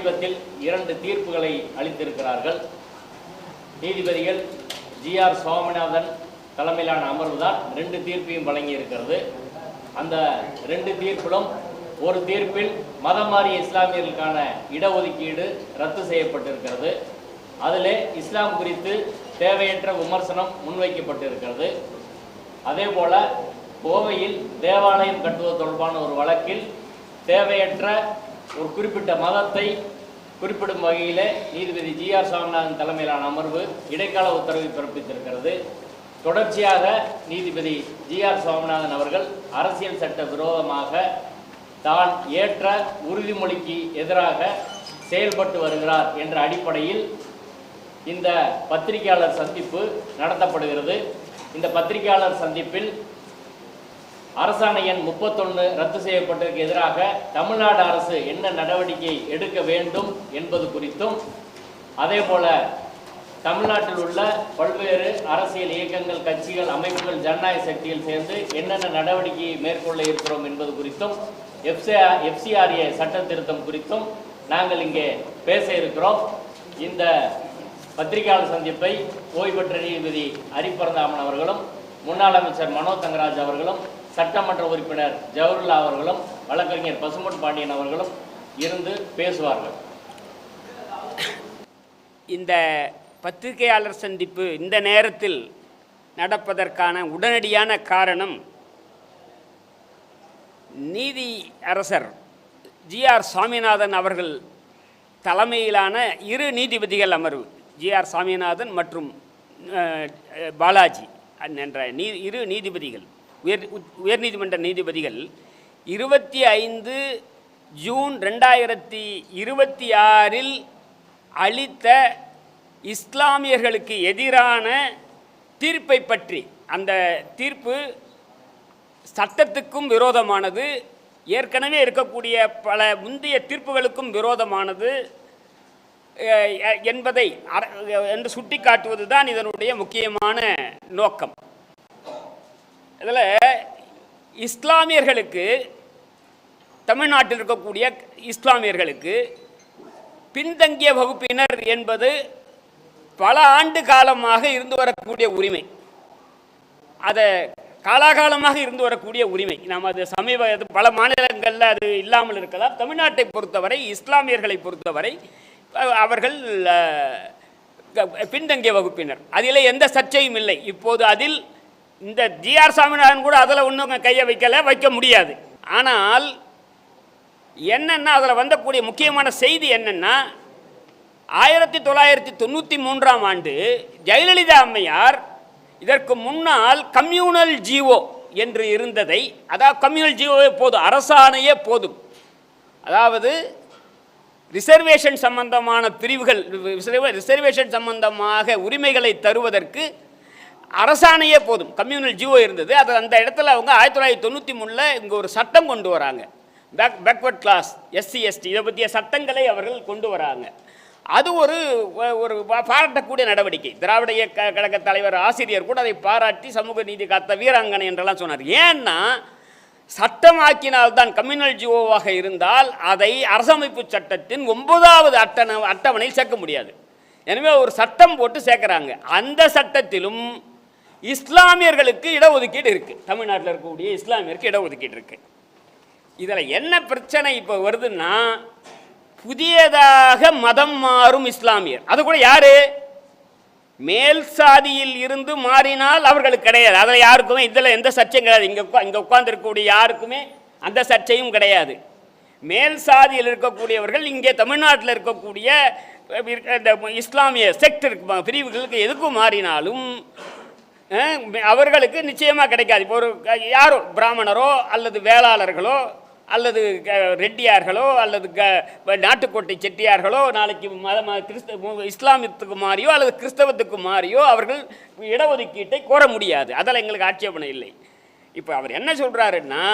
சமீபத்தில் 2 தீர்ப்புகளை அளித்திருக்கிறார்கள். நீதிபதிகள் ஜி.ஆர். சுவாமிநாதன் தலைமையிலான அமர்வு தான் 2 தீர்ப்பையும் வழங்கி இருக்கிறது. அந்த 2 தீர்ப்பிலும் ஒரு தீர்ப்பில் மதம் மாறிய இஸ்லாமியர்களுக்கான இடஒதுக்கீடு ரத்து செய்யப்பட்டிருக்கிறது. அதில் இஸ்லாம் குறித்து தேவையற்ற விமர்சனம் முன்வைக்கப்பட்டிருக்கிறது. அதே போல கோவையில் தேவாலயம் கட்டுவது தொடர்பான ஒரு வழக்கில் தேவையற்ற ஒரு குறிப்பிட்ட மதத்தை குறிப்பிடும் வகையில் நீதிபதி ஜி.ஆர். சுவாமிநாதன் தலைமையிலான அமர்வு இடைக்கால உத்தரவை பிறப்பித்திருக்கிறது. தொடர்ச்சியாக நீதிபதி ஜி.ஆர். சுவாமிநாதன் அவர்கள் அரசியல் சட்ட விரோதமாக தான் ஏற்ற உறுதிமொழிக்கு எதிராக செயல்பட்டு வருகிறார் என்ற அடிப்படையில் இந்த பத்திரிகையாளர் சந்திப்பு நடத்தப்படுகிறது. இந்த பத்திரிகையாளர் சந்திப்பில் அரசாணை எண் 31 ரத்து செய்யப்பட்டதற்கு எதிராக தமிழ்நாடு அரசு என்ன நடவடிக்கை எடுக்க வேண்டும் என்பது குறித்தும், அதே போல தமிழ்நாட்டில் உள்ள பல்வேறு அரசியல் இயக்கங்கள், கட்சிகள், அமைப்புகள், ஜனநாயக சக்திகள் சேர்ந்து என்னென்ன நடவடிக்கையை மேற்கொள்ள இருக்கிறோம் என்பது குறித்தும், FCRA சட்ட திருத்தம் குறித்தும் நாங்கள் இங்கே பேச இருக்கிறோம். இந்த பத்திரிகையாளர் சந்திப்பை ஓய்வு பெற்ற நீதிபதி ஹரிபரந்தாமன் அவர்களும், முன்னாள் அமைச்சர் மனோ தங்கராஜ் அவர்களும், சட்டமன்ற உறுப்பினர் ஜவஹர்லா அவர்களும், வழக்கறிஞர் பசும்பொன் பாண்டியன் அவர்களும் இருந்து பேசுவார்கள். இந்த பத்திரிகையாளர் சந்திப்பு இந்த நேரத்தில் நடப்பதற்கான உடனடியான காரணம், நீதி அரசர் ஜி.ஆர். சுவாமிநாதன் அவர்கள் தலைமையிலான 2 நீதிபதிகள் அமர்வு, ஜி.ஆர். சுவாமிநாதன் மற்றும் பாலாஜி என்ற 2 நீதிபதிகள், உயர்நீதிமன்ற நீதிபதிகள் 25 ஜூன் 2026 அளித்த இஸ்லாமியர்களுக்கு எதிரான தீர்ப்பை பற்றி, அந்த தீர்ப்பு சட்டத்துக்கும் விரோதமானது, ஏற்கனவே இருக்கக்கூடிய பல முந்தைய தீர்ப்புகளுக்கும் விரோதமானது என்பதை என்று சுட்டிக்காட்டுவது தான் இதனுடைய முக்கியமான நோக்கம். இதில் இஸ்லாமியர்களுக்கு, தமிழ்நாட்டில் இருக்கக்கூடிய இஸ்லாமியர்களுக்கு பின்தங்கிய வகுப்பினர் என்பது பல ஆண்டு காலமாக இருந்து வரக்கூடிய உரிமை, அதை காலாகாலமாக இருந்து வரக்கூடிய உரிமை. நாம் அது பல மாநிலங்களில் அது இல்லாமல் இருக்கலாம். தமிழ்நாட்டை பொறுத்தவரை, இஸ்லாமியர்களை பொறுத்தவரை அவர்கள் பின்தங்கிய வகுப்பினர், அதில் எந்த சர்ச்சையும் இல்லை. இப்போது அதில் இந்த ஜி.ஆர். சுவாமிநாதன் கூட அதில் ஒன்றும் கையை வைக்க முடியாது. ஆனால் என்னென்னா, அதில் வந்தக்கூடிய முக்கியமான செய்தி என்னென்னா, 1993ஆம் ஆண்டு ஜெயலலிதா அம்மையார் இதற்கு முன்னால் கம்யூனல் ஜிஓ என்று இருந்ததை, அதாவது கம்யூனல் ஜிஓவே போதும், அரசாணையே போதும், அதாவது ரிசர்வேஷன் சம்பந்தமான பிரிவுகள், ரிசர்வேஷன் சம்பந்தமாக உரிமைகளை தருவதற்கு அரசாணையே போதும், கம்யூனல் ஜிஓ இருந்தது. அது அந்த இடத்துல அவங்க 1993 இங்கே ஒரு சட்டம் கொண்டு வராங்க, பேக்வர்ட் கிளாஸ், SC/ST, இதை பற்றிய சட்டங்களை அவர்கள் கொண்டு வராங்க. அது ஒரு பாராட்டக்கூடிய நடவடிக்கை. திராவிட இயக்க கழக தலைவர் ஆசிரியர் கூட அதை பாராட்டி சமூக நீதி காத்த வீராங்கனை என்றெல்லாம் சொன்னார். ஏன்னா சட்டமாக்கினால்தான், கம்யூனல் ஜிஓவாக இருந்தால் அதை அரசமைப்பு சட்டத்தின் 9வது அட்டவணையில் சேர்க்க முடியாது. எனவே ஒரு சட்டம் போட்டு சேர்க்குறாங்க. அந்த சட்டத்திலும் இஸ்லாமியர்களுக்கு இடஒதுக்கீடு இருக்குது, தமிழ்நாட்டில் இருக்கக்கூடிய இஸ்லாமியருக்கு இடஒதுக்கீடு இருக்குது. இதில் என்ன பிரச்சனை இப்போ வருதுன்னா, புதியதாக மதம் மாறும் இஸ்லாமியர், அது கூட யாரு மேல் சாதியில் இருந்து மாறினால் அவர்களுக்கு கிடையாது, அதில் யாருக்குமே இதில் எந்த சர்ச்சையும் கிடையாது. இங்கே உட்கார்ந்துருக்கக்கூடிய யாருக்குமே அந்த சர்ச்சையும் கிடையாது. மேல் சாதியில் இருக்கக்கூடியவர்கள் இங்கே தமிழ்நாட்டில் இருக்கக்கூடிய இந்த இஸ்லாமிய செக்டர் பிரிவுகளுக்கு எதுக்கும் மாறினாலும் அவர்களுக்கு நிச்சயமாக கிடைக்காது. இப்போ ஒரு யாரோ பிராமணரோ அல்லது வேளாளர்களோ அல்லது ரெட்டியார்களோ அல்லது நாட்டுக்கோட்டை செட்டியார்களோ நாளைக்கு இஸ்லாமியத்துக்கு மாறியோ அல்லது கிறிஸ்தவத்துக்கு மாறியோ அவர்கள் இடஒதுக்கீட்டை கோர முடியாது. அதில் எங்களுக்கு ஆட்சேபனை இல்லை. இப்போ அவர் என்ன சொல்கிறாருன்னா,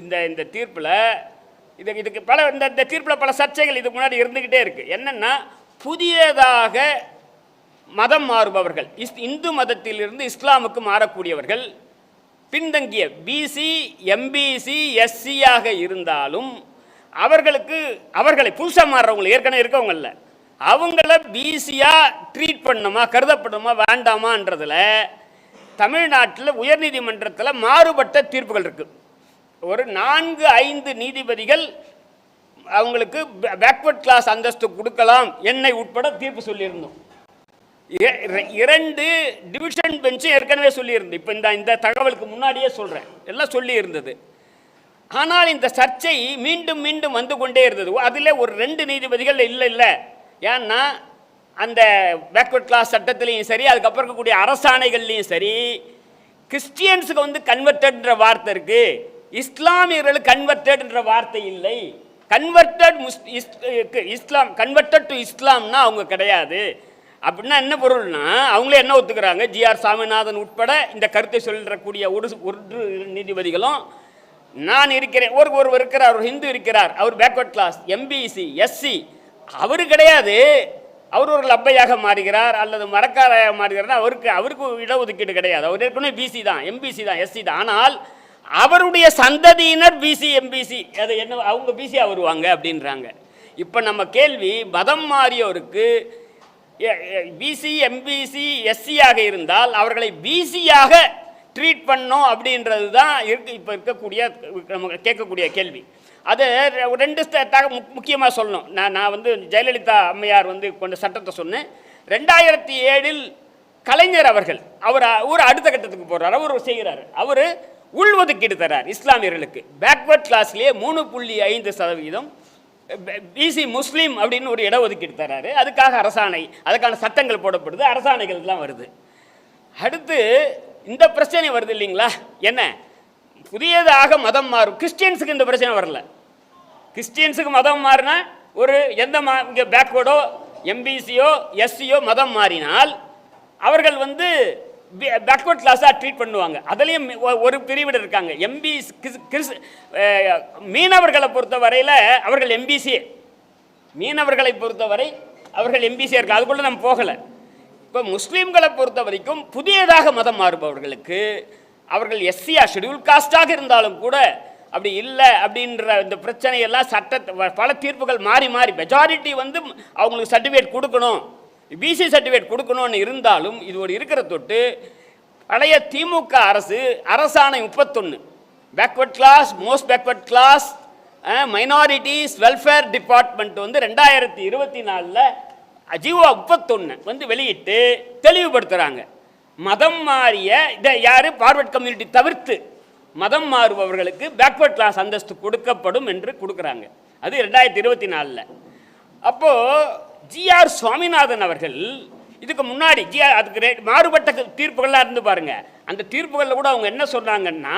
இந்த தீர்ப்பில் இதுக்கு பல இந்த தீர்ப்பில் பல சர்ச்சைகள் இதுக்கு முன்னாடி இருந்துக்கிட்டே இருக்குது. என்னென்னா, புதியதாக மதம் மாறுபவர்கள், இந்து மதத்திலிருந்து இஸ்லாமுக்கு மாறக்கூடியவர்கள் பின்தங்கிய BC, MBC, SC இருந்தாலும் அவர்களை புதுசாக மாறுறவங்களை ஏற்கனவே இருக்கவங்கள அவங்கள பிசியாக ட்ரீட் பண்ணணுமா கருதப்படணுமா வேண்டாமான்றதில் தமிழ்நாட்டில் உயர்நீதிமன்றத்தில் மாறுபட்ட தீர்ப்புகள் இருக்குது. ஒரு 4-5 நீதிபதிகள் அவங்களுக்கு பேக்வர்ட் கிளாஸ் அந்தஸ்து கொடுக்கலாம் என்னை உட்பட தீர்ப்பு சொல்லியிருந்தோம். 2 டிவிஷன் பெஞ்சும் ஏற்கனவே சொல்லியிருந்தது. இப்போ இந்த தகவலுக்கு முன்னாடியே சொல்கிறேன், எல்லாம் சொல்லியிருந்தது. ஆனால் இந்த சர்ச்சை மீண்டும் மீண்டும் வந்து கொண்டே இருந்தது. அதில் ஒரு 2 நீதிபதிகள் இல்லை ஏன்னா அந்த பேக்வர்ட் கிளாஸ் சட்டத்திலையும் சரி, அதுக்கப்புறம் இருக்கக்கூடிய அரசாணைகள்லையும் சரி, கிறிஸ்டியன்ஸுக்கு வந்து கன்வெர்டட்ன்ற வார்த்தை இருக்குது, இஸ்லாமியர்களுக்கு கன்வெர்டட்ன்ற வார்த்தை இல்லை. கன்வெர்டட் டு இஸ்லாம்னா அவங்க கிடையாது. அப்படின்னா என்ன பொருள்னா அவங்களே என்ன ஒத்துக்கிறாங்க, ஜிஆர் சாமிநாதன் உட்பட இந்த கருத்தை சொல்லக்கூடிய ஒரு நீதிபதிகளும் நான் இருக்கிறேன், ஒருவர் இருக்கிறார், ஒரு ஹிந்து இருக்கிறார், அவர் பேக்வர்ட் கிளாஸ் எம்பிசி எஸ்சி, அவரு கிடையாது, அவர் ஒரு லப்பையாக மாறுகிறார் அல்லது மரக்காரையாக மாறுகிறார், அவருக்கு இடஒதுக்கீடு கிடையாது, அவர் ஏற்கனவே பிசி தான், எம்பிசி தான், எஸ்சி தான். ஆனால் அவருடைய சந்ததியினர் பிசி எம்பிசி, அது என்ன அவங்க பிசியாக வருவாங்க அப்படின்றாங்க. இப்போ நம்ம கேள்வி, மதம் மாறியோருக்கு பிசி எம்பிசி எஸ்சியாக இருந்தால் அவர்களை பிசியாக ட்ரீட் பண்ணோம் அப்படின்றது தான் இப்போ இருக்கக்கூடிய நம்ம கேட்கக்கூடிய கேள்வி. அது 2 முக்கியமாக சொல்லணும். நான் வந்து ஜெயலலிதா அம்மையார் வந்து கொண்ட சட்டத்தை சொன்னேன். 2007 கலைஞர் அவர்கள் அவர் அடுத்த கட்டத்துக்கு போகிறார், அவர் செய்கிறார், அவர் உள்ஒதுக்கீடு தரார் இஸ்லாமியர்களுக்கு. பேக்வர்ட் கிளாஸ்லேயே 3.5% பிசி முஸ்லீம் அப்படின்னு ஒரு இடஒதுக்கீடு தராரு. அதுக்காக அரசாணை, அதுக்கான சட்டங்கள் போடப்படுது, அரசாணைகள்லாம் வருது. அடுத்து இந்த பிரச்சனை வருது இல்லைங்களா, என்ன புதியதாக மதம் மாறும் கிறிஸ்டியன்ஸுக்கு இந்த பிரச்சனை வரல. கிறிஸ்டியன்ஸுக்கு மதம் மாறினா ஒரு எந்த இங்கே பேக்வேர்டோ எம்பிசியோ எஸ்சியோ மதம் மாறினால் அவர்கள் வந்து பேக்வர்ட் கிளாஸாக ட்ரீட் பண்ணுவாங்க. அதுலேயும் ஒரு பிரிவினர் இருக்காங்க, மீனவர்களை பொறுத்த வரையில் அவர்கள் எம்பிசியே, மீனவர்களை பொறுத்தவரை அவர்கள் எம்பிசியாக இருக்காங்க, அதுக்குள்ளே நம்ம போகலை. இப்போ முஸ்லீம்களை பொறுத்த வரைக்கும் புதியதாக மதம் மாறுபவர்களுக்கு அவர்கள் எஸ்சியா ஷெட்யூல் காஸ்டாக இருந்தாலும் கூட அப்படி இல்லை அப்படின்ற இந்த பிரச்சனையெல்லாம் பல தீர்ப்புகள் மாறி மெஜாரிட்டி வந்து அவங்களுக்கு சர்டிஃபிகேட் கொடுக்கணும், பிசி சர்டிஃபிகேட் கொடுக்கணும்னு இருந்தாலும் இது ஒரு இருக்கிற தொட்டு பழைய திமுக அரசு அரசாணை 31 backward class most backward class minorities welfare department வந்து 2024 ஜிஓ 31 வந்து வெளியிட்டு தெளிவுபடுத்துகிறாங்க. மதம் மாறிய இதை யார் பார்வர்ட் கம்யூனிட்டி தவிர்த்து மதம் மாறுபவர்களுக்கு பேக்வர்ட் கிளாஸ் அந்தஸ்து கொடுக்கப்படும் என்று கொடுக்குறாங்க. அது 2024. அப்போது ஜிஆர் சுவாமிநாதன் அவர்கள் இதுக்கு முன்னாடி அதுக்கு மாறுபட்ட தீர்ப்புகள்லாம் இருந்து பாருங்க. அந்த தீர்ப்புகளில் கூட அவங்க என்ன சொன்னாங்கன்னா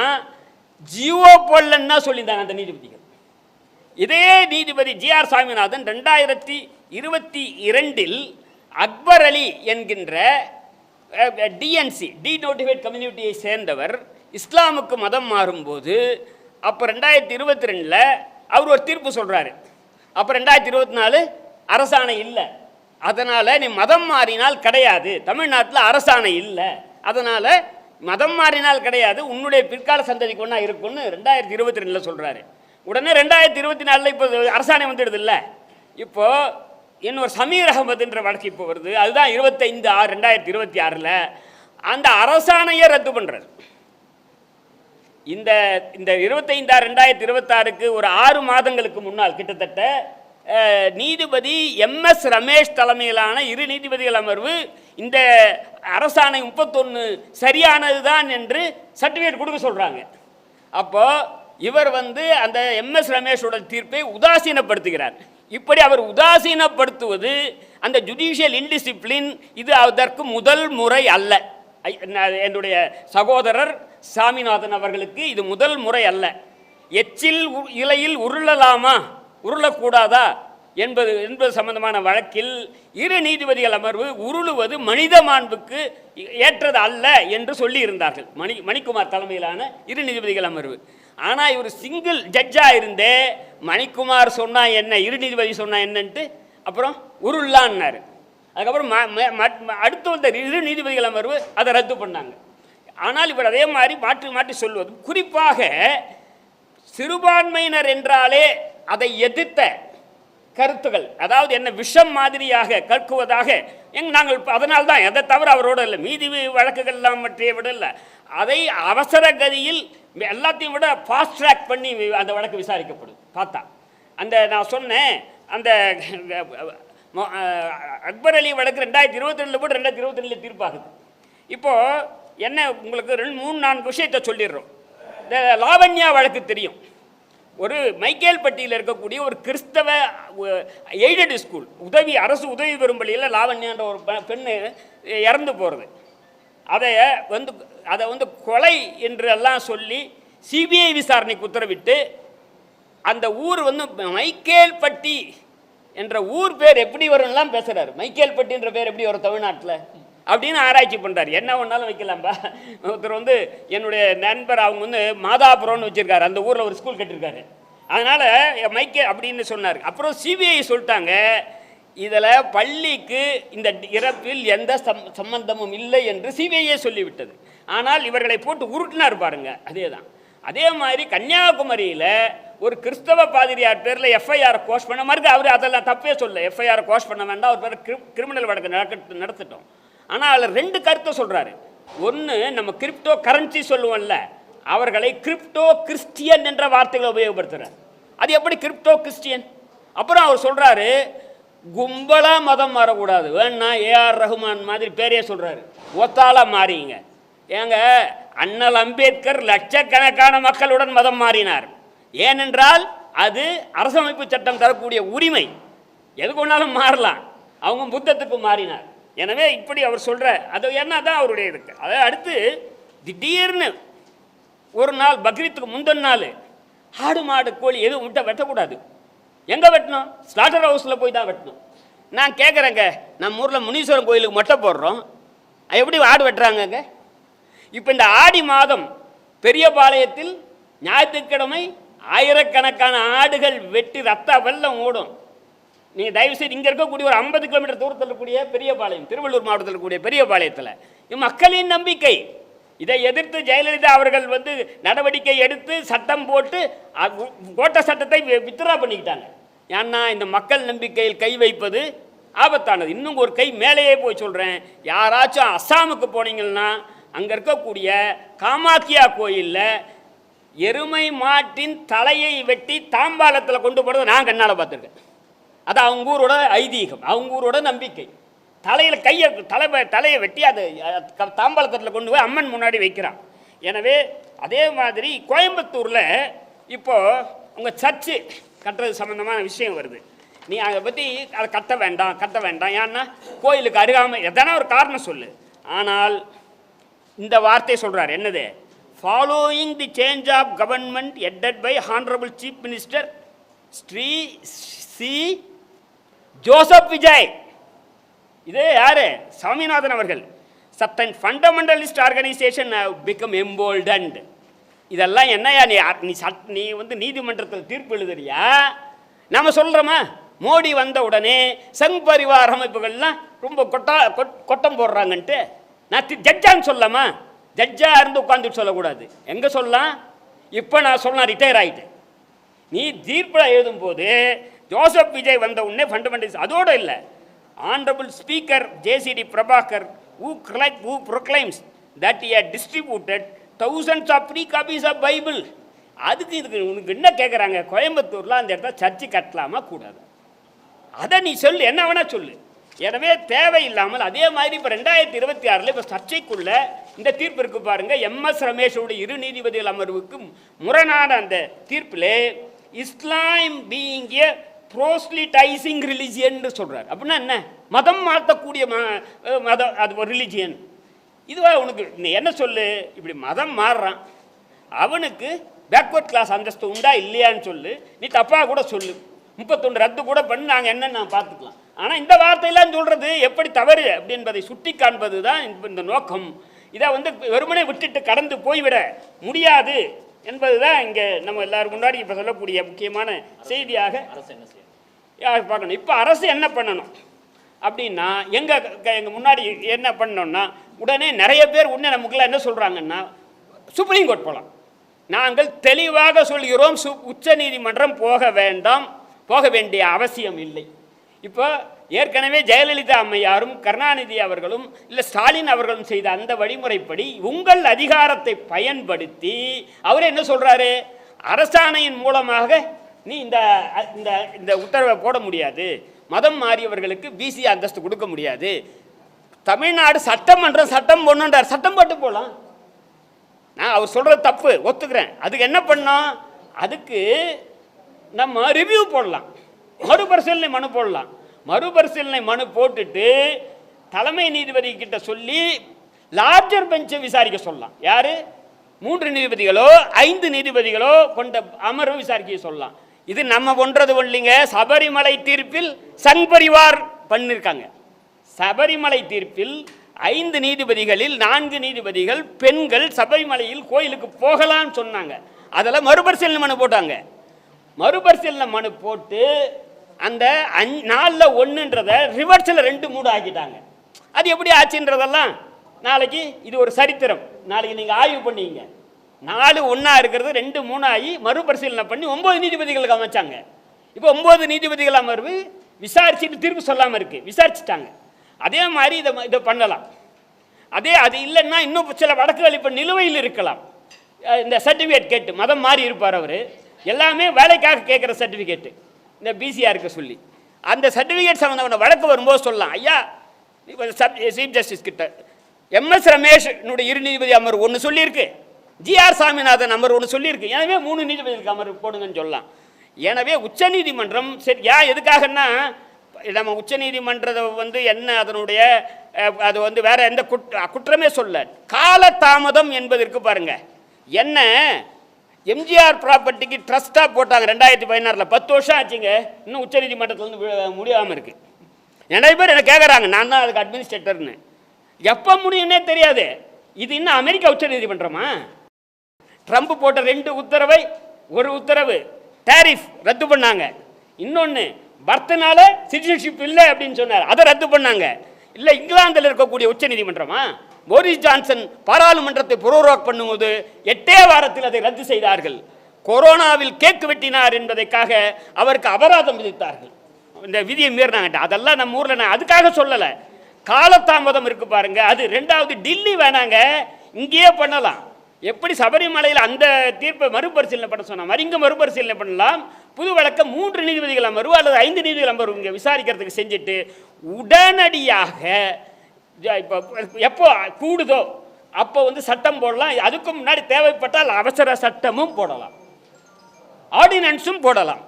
ஜிஓ போடலன்னா சொல்லியிருந்தாங்க அந்த நீதிபதிகள். இதே நீதிபதி ஜிஆர் சாமிநாதன் 2022 அக்பர் அலி என்கின்ற டிஎன்சி டீநோட்டிஃபைட் கம்யூனிட்டியை சேர்ந்தவர் இஸ்லாமுக்கு மதம் மாறும்போது அப்போ 2022 அவர் ஒரு தீர்ப்பு சொல்கிறாரு. அப்போ 2024 அரசாணை இல்லை, அதனால் நீ மதம் மாறினால் கிடையாது, தமிழ்நாட்டில் அரசாணை இல்லை, அதனால் மதம் மாறினால் கிடையாது, உன்னுடைய பிற்கால சந்ததிக்கு ஒன்றா இருக்குன்னு 2022 சொல்கிறாரு. உடனே 2024 இப்போ அரசாணை வந்துடுது இல்லை. இப்போது இன்னொரு சமீர் அகமதுன்ற வழக்கு இப்போ வருது, அதுதான் 25/6/2026 அந்த அரசாணையை ரத்து பண்ணுறாரு. இந்த 25/6/2026 ஒரு 6 மாதங்களுக்கு முன்னால் கிட்டத்தட்ட நீதிபதி MS ரமேஷ் தலைமையிலான 2 நீதிபதிகள் அமர்வு இந்த அரசாணை 31 சரியானது தான் என்று சர்டிஃபிகேட் கொடுக்க சொல்கிறாங்க. அப்போது இவர் வந்து அந்த MS ரமேஷோட தீர்ப்பை உதாசீனப்படுத்துகிறார். இப்படி அவர் உதாசீனப்படுத்துவது அந்த ஜுடிஷியல் இன்டிசிப்ளின், இது அதற்கு முதல் முறை அல்ல. என்னுடைய சகோதரர் சாமிநாதன் அவர்களுக்கு இது முதல் முறை அல்ல. எச்சில் இலையில் உருளலாமா உருளக்கூடாதா என்பது சம்பந்தமான வழக்கில் 2 நீதிபதிகள் அமர்வு உருளுவது மனித மாண்புக்கு ஏற்றது அல்ல என்று சொல்லி இருந்தார்கள். மணிக்குமார் தலைமையிலான 2 நீதிபதிகள் அமர்வு. ஆனால் இவர் சிங்கிள் ஜட்ஜாக இருந்தே மணிக்குமார் சொன்னால் என்ன, 2 நீதிபதி சொன்னால் என்னன்ட்டு அப்புறம் உருளான்னாரு. அதுக்கப்புறம் அடுத்து வந்த 2 நீதிபதிகள் அமர்வு அதை ரத்து பண்ணாங்க. ஆனால் இவர் அதே மாதிரி மாற்றி சொல்வது, குறிப்பாக சிறுபான்மையினர் என்றாலே அதை எதிர்த்த கருத்துகள், அதாவது என்ன விஷம் மாதிரியாக கற்குவதாக நாங்கள் அதனால்தான் எதை தவிர அவரோட இல்லை, மீதி வழக்குகள் எல்லாம் பற்றிய விட இல்லை, அதை அவசர கதியில் எல்லாத்தையும் விட ஃபாஸ்ட் ட்ராக் பண்ணி அந்த வழக்கு விசாரிக்கப்படும். பார்த்தா அந்த நான் சொன்னேன் அந்த அக்பர் அலி வழக்கு 2022 போட்டு 2022 தீர்ப்பாகுது. இப்போது என்ன உங்களுக்கு 3-4 விஷயத்தை சொல்லிடுறோம். இந்த லாவண்யா வழக்கு தெரியும். ஒரு மைக்கேல்பட்டியில் இருக்கக்கூடிய ஒரு கிறிஸ்தவ எய்டட் ஸ்கூல் அரசு உதவி பெறும் பள்ளியில் லாவண்யான்ற ஒரு பெண்ணு இறந்து போகிறது. அதை வந்து கொலை என்று எல்லாம் சொல்லி சிபிஐ விசாரணைக்கு உத்தரவிட்டு அந்த ஊர் வந்து மைக்கேல்பட்டி என்ற ஊர் பேர் எப்படி வரும்லாம் பேசுகிறார். மைக்கேல்பட்டின்ற பேர் எப்படி வரும் தமிழ்நாட்டில் அப்படின்னு ஆராய்ச்சி பண்ணுறாரு. என்ன ஒன்றாலும் வைக்கலாம்பா. ஒருத்தர் வந்து என்னுடைய நண்பர் அவங்க வந்து மாதாபுரம்னு வச்சுருக்காரு, அந்த ஊரில் ஒரு ஸ்கூல் கட்டியிருக்காரு, அதனால் மைக்கே அப்படின்னு சொன்னார். அப்புறம் சிபிஐ சொல்லிட்டாங்க இதில் பள்ளிக்கு இந்த இறப்பில் எந்த சம்பந்தமும் இல்லை என்று சிபிஐயே சொல்லிவிட்டது. ஆனால் இவர்களை போட்டு உருட்டினார் பாருங்க. அதே தான். அதே மாதிரி கன்னியாகுமரியில் ஒரு கிறிஸ்தவ பாதிரியார் பேரில் எஃப்ஐஆர் கோஷ் பண்ண மாதிரி அவர் அதெல்லாம் தப்பே சொல்ல, எஃப்ஐஆர் கோஷ் பண்ண வேண்டாம், அவர் பேர் கிரிமினல் வழக்கு நடத்திட்டோம். ஆனால் அதில் 2 கருத்தை சொல்கிறாரு. ஒன்று, நம்ம கிரிப்டோ கரன்சி சொல்லுவோம்ல, அவர்களை கிரிப்டோ கிறிஸ்டியன் என்ற வார்த்தைகளை உபயோகப்படுத்துகிறார். அது எப்படி கிரிப்டோ கிறிஸ்டியன்? அப்புறம் அவர் சொல்கிறாரு கும்பலாக மதம் மாறக்கூடாது, வேணா ஏஆர் ரஹ்மான் மாதிரி பேரே சொல்கிறாரு, ஒத்தால மாறிங்க. ஏங்க அண்ணல் அம்பேத்கர் லட்சக்கணக்கான மக்களுடன் மதம் மாறினார். ஏனென்றால் அது அரசமைப்பு சட்டம் தரக்கூடிய உரிமை, எதுக்கு ஒன்றாலும் மாறலாம். அவங்க புத்தத்துக்கு மாறினார். எனவே இப்படி அவர் சொல்கிற அது என்ன தான் அவருடைய இருக்கு. அதை அடுத்து திடீர்னு ஒரு நாள் பக்ரீத்துக்கு முந்தின நாள் ஆடு மாடு கோழி எதுவும் விட்ட வெட்டக்கூடாது. எங்கே வெட்டணும்? ஸ்லாட்டர் ஹவுஸில் போய் தான் வெட்டணும். நான் கேட்குறேங்க, நம்ம ஊரில் முனீஸ்வரன் கோயிலுக்கு மொட்டை போடுறோம், எப்படி ஆடு வெட்டுறாங்கங்க? இப்போ இந்த ஆடி மாதம் பெரியபாளையத்தில் ஞாயிற்றுக்கிழமை ஆயிரக்கணக்கான ஆடுகள் வெட்டி ரத்த வெள்ளம் ஓடும். நீங்கள் தயவுசெய்து இங்கே இருக்கக்கூடிய ஒரு 50 கிலோமீட்டர் தூரத்தில் இருக்கக்கூடிய பெரியபாளையம், திருவள்ளூர் மாவட்டத்தில் இருக்கக்கூடிய பெரியபாளையத்தில் மக்களின் நம்பிக்கை. இதை எதிர்த்து ஜெயலலிதா அவர்கள் வந்து நடவடிக்கை எடுத்து சட்டம் போட்டு போட்ட சட்டத்தை வித்ரா பண்ணிக்கிட்டாங்க. ஏன்னா இந்த மக்கள் நம்பிக்கையில் கை வைப்பது ஆபத்தானது. இன்னும் ஒரு கை மேலேயே போய் சொல்கிறேன், யாராச்சும் அஸ்ஸாமுக்கு போனீங்கன்னா அங்கே இருக்கக்கூடிய காமாக்கியா கோயிலில் எருமை மாட்டின் தலையை வெட்டி தாம்பாலத்தில் கொண்டு போடுறதை நான் கண்ணால் பார்த்துருக்கேன். அது அவங்க ஊரோட ஐதீகம், அவங்க ஊரோட நம்பிக்கை. தலையில் தலையை வெட்டி அது தாம்பாளத்தில் கொண்டு போய் அம்மன் முன்னாடி வைக்கிறான். எனவே அதே மாதிரி கோயம்புத்தூரில் இப்போது உங்கள் சர்ச்சு கட்டுறது சம்மந்தமான விஷயம் வருது. நீ அதை பற்றி அதை கட்ட வேண்டாம். ஏன்னா கோயிலுக்கு அருகாமல் எதனா ஒரு காரணம் சொல்லு. ஆனால் இந்த வார்த்தை சொல்கிறார், என்னது? Following the change of government headed by honourable chief minister Shri C Joseph Vijay. இது யாரு? சாமிநாதன் அவர்கள். Certain fundamentalist organisation become emboldened. இதெல்லாம் என்னையா நீ வந்து நீதிமன்றத்தில் தீர்ப்பு எழுதுறியா? நம்ம சொல்கிறோமா? மோடி வந்த உடனே சங் பரிவார் அமைப்புகள்லாம் ரொம்ப கொட்டம் போடுறாங்கன்ட்டு நான் ஜட்ஜான்னு சொல்லலாமா? ஜட்ஜாக இருந்து உட்காந்துட்டு சொல்லக்கூடாது. எங்கே சொல்லலாம்? இப்போ நான் சொல்லலாம், ரிட்டையர் ஆகிட்டேன். நீ தீர்ப்பில் எழுதும் போது ஜோசப் விஜய் வந்த உடனே ஃபண்டமெண்டலிஸ்ட் அதோடு இல்லை. Honorable Speaker JCD Prabhakar, who proclaims that he had distributed thousands of free copies of Bible. இதுக்கு உனக்கு என்ன கேட்குறாங்க? கோயம்புத்தூரில் அந்த இடத்துல சர்ச்சு கட்டலாமா கூடாது? அதை நீ சொல்லு, என்ன வேணால் சொல்லு. எனவே தேவையில்லாமல் அதே மாதிரி இப்போ 2026 இப்போ சர்ச்சைக்குள்ள இந்த தீர்ப்பு இருக்கு பாருங்க. MS ரமேஷோட 2 நீதிபதிகள் அமர்வுக்கு முரணான அந்த தீர்ப்பில் இஸ்லாம் பீயிங் ஏ ப்ரோஸ்லிட்டைசிங் ரிலிஜியன் சொல்கிறார். அப்படின்னா என்ன? மதம் மாற்றக்கூடிய மதம், அது ஒரு ரிலிஜியன். இதுவா உனக்கு என்ன சொல்லு? இப்படி மதம் மாறுறான், அவனுக்கு பேக்வர்ட் கிளாஸ் அந்தஸ்து உண்டா இல்லையான்னு சொல்லு. நீ தப்பாக கூட சொல்லு, 31 ரத்து கூட பண்ணி நாங்கள் என்னன்னு நான் பார்த்துக்கலாம். ஆனால் இந்த வார்த்தையெல்லாம் சொல்கிறது எப்படி தவறு அப்படின்பதை சுட்டி காண்பது தான் இந்த நோக்கம். இதை வந்து வெறுமனே விட்டுட்டு கடந்து போய்விட முடியாது என்பது தான் இங்கே நம்ம எல்லாரும் முன்னாடி இப்போ சொல்லக்கூடிய முக்கியமான செய்தியாக அரசு என்ன செய்யணும் பார்க்கணும். இப்போ அரசு என்ன பண்ணணும் அப்படின்னா, எங்கள் முன்னாடி என்ன பண்ணணும்னா, உடனே நிறைய பேர் உடனே நமக்குலாம் என்ன சொல்கிறாங்கன்னா, சுப்ரீம் கோர்ட் போகலாம். நாங்கள் தெளிவாக சொல்கிறோம், உச்ச நீதிமன்றம் போக வேண்டிய அவசியம் இல்லை. இப்போ ஏற்கனவே ஜெயலலிதா அம்மையாரும் கருணாநிதி அவர்களும் இல்லை ஸ்டாலின் அவர்களும் செய்த அந்த வழிமுறைப்படி உங்கள் அதிகாரத்தை பயன்படுத்தி அவர் என்ன சொல்றாரு, அரசாணையின் மூலமாக நீ இந்த உத்தரவை போட முடியாது, மதம் மாறியவர்களுக்கு பிசி அந்தஸ்து கொடுக்க முடியாது, தமிழ்நாடு சட்டமன்றம் சட்டம் போடணுன்றார். சட்டம் போட்டு போகலாம், நான் அவர் சொல்கிறது தப்பு ஒத்துக்கிறேன். அதுக்கு என்ன பண்ணோம், அதுக்கு நம்ம ரிவ்யூ போடலாம், மறுபரிசீலனை மனு போடலாம். மறுபரிசீலனை மனு போட்டுட்டு தலைமை நீதிபதி கிட்ட சொல்லி லார்ஜர் பெஞ்சை விசாரிக்க சொல்லலாம். யாரு, 3 நீதிபதிகளோ 5 நீதிபதிகளோ கொண்ட அமர்வு விசாரிக்க சொல்லலாம். இது நம்ம ஒன்றது இல்லைங்க. சபரிமலை தீர்ப்பில் சங் பரிவார் பண்ணிருக்காங்க. சபரிமலை தீர்ப்பில் 5 நீதிபதிகளில் 4 நீதிபதிகள் பெண்கள் சபரிமலையில் கோயிலுக்கு போகலான்னு சொன்னாங்க. அதில் மறுபரிசீலனை மனு போட்டாங்க. மறுபரிசீலனை மனு போட்டு அந்த 4ல் 1ன்றதை ரிவர்ஸில் 2 3 ஆக்கிட்டாங்க. அது எப்படி ஆச்சுன்றதெல்லாம் நாளைக்கு இது ஒரு சரித்திரம். நாளைக்கு நீங்கள் ஆய்வு பண்ணீங்க. 4 1 இருக்கிறது 2 3 ஆகி மறுபரிசீலனை பண்ணி 9 நீதிபதிகளுக்கு அமைச்சாங்க. இப்போ 9 நீதிபதிகள் அமர்வு விசாரிச்சுட்டு தீர்ப்பு சொல்லாமல் இருக்கு, விசாரிச்சுட்டாங்க. அதே மாதிரி இதை பண்ணலாம். அது இல்லைன்னா இன்னும் சில வழக்குகள் இப்போ நிலுவையில் இருக்கலாம். இந்த சர்டிஃபிகேட் கேட்டு மதம் மாறி இருப்பார் அவர், எல்லாமே வேலைக்காக கேட்குற சர்டிஃபிகேட்டு இந்த பிசிஆருக்கு சொல்லி அந்த சர்டிஃபிகேட் சம்மந்தமான வழக்கு வரும்போது சொல்லலாம், ஐயா சீஃப் ஜஸ்டிஸ் கிட்ட எம்எஸ் ரமேஷ் 2 நீதிபதி அமர்வு ஒன்று சொல்லியிருக்கு, ஜிஆர் சாமிநாதன் அமர்வு ஒன்று சொல்லியிருக்கு, எனவே 3 நீதிபதிகளுக்கு அமர்வு போடுங்கன்னு சொல்லலாம். எனவே உச்சநீதிமன்றம் சரி எதுக்காகன்னா நம்ம உச்சநீதிமன்றத்தை என்ன அதனுடைய அது வேற எந்த குற்றமே சொல்ல, காலதாமதம் என்பதற்கு பாருங்க. என்ன எம்ஜிஆர் ப்ராப்பர்ட்டிக்கு ட்ரஸ்ட்டாக போட்டாங்க 2016, 10 வருஷம் ஆச்சுங்க, இன்னும் உச்சநீதிமன்றத்தில் முடியாமல் இருக்கு. நிறைய பேர் என்ன கேட்குறாங்க, நான் தான் அதுக்கு அட்மினிஸ்ட்ரேட்டர்னு. எப்போ முடியும்னே தெரியாது. இது இன்னும் அமெரிக்கா உச்சநீதிமன்றமா? ட்ரம்ப் போட்ட 2 உத்தரவை, ஒரு உத்தரவு டேரிஃப் ரத்து பண்ணாங்க, இன்னொன்று பர்த்னால சிட்டிசன்ஷிப் இல்லை அப்படின்னு சொன்னார், அதை ரத்து பண்ணாங்க. இல்லை இங்கிலாந்தில் இருக்கக்கூடிய உச்சநீதிமன்றமா? போரிஸ் ஜான்சன் பாராளுமன்றத்தை புரோரோக் பண்ணும்போது 8 வாரத்தில் அதை ரத்து செய்தார்கள். கொரோனாவில் கேக்கு வெட்டினார் என்பதற்காக அவருக்கு அபராதம் விதித்தார்கள். இந்த விதியை மீறினாங்க. அதெல்லாம் நம்ம ஊரில் நான் அதுக்காக சொல்லலை, காலதாமதம் இருக்கு பாருங்க. அது 2வது டில்லி வேணாங்க, இங்கேயே பண்ணலாம். எப்படி சபரிமலையில் அந்த தீர்ப்பை மறுபரிசீலனை பண்ண சொன்னால் இங்கே மறுபரிசீலனை பண்ணலாம். புது வழக்க 3 நீதிபதிகள் அமர்வு அல்லது 5 நீதிபதிகள் அமர்வு இங்கே விசாரிக்கிறதுக்கு செஞ்சுட்டு உடனடியாக இப்போ எப்போ கூடுதோ அப்போ சட்டம் போடலாம். அதுக்கு முன்னாடி தேவைப்பட்டால் அவசர சட்டமும் போடலாம், ஆர்டினன்ஸும் போடலாம்.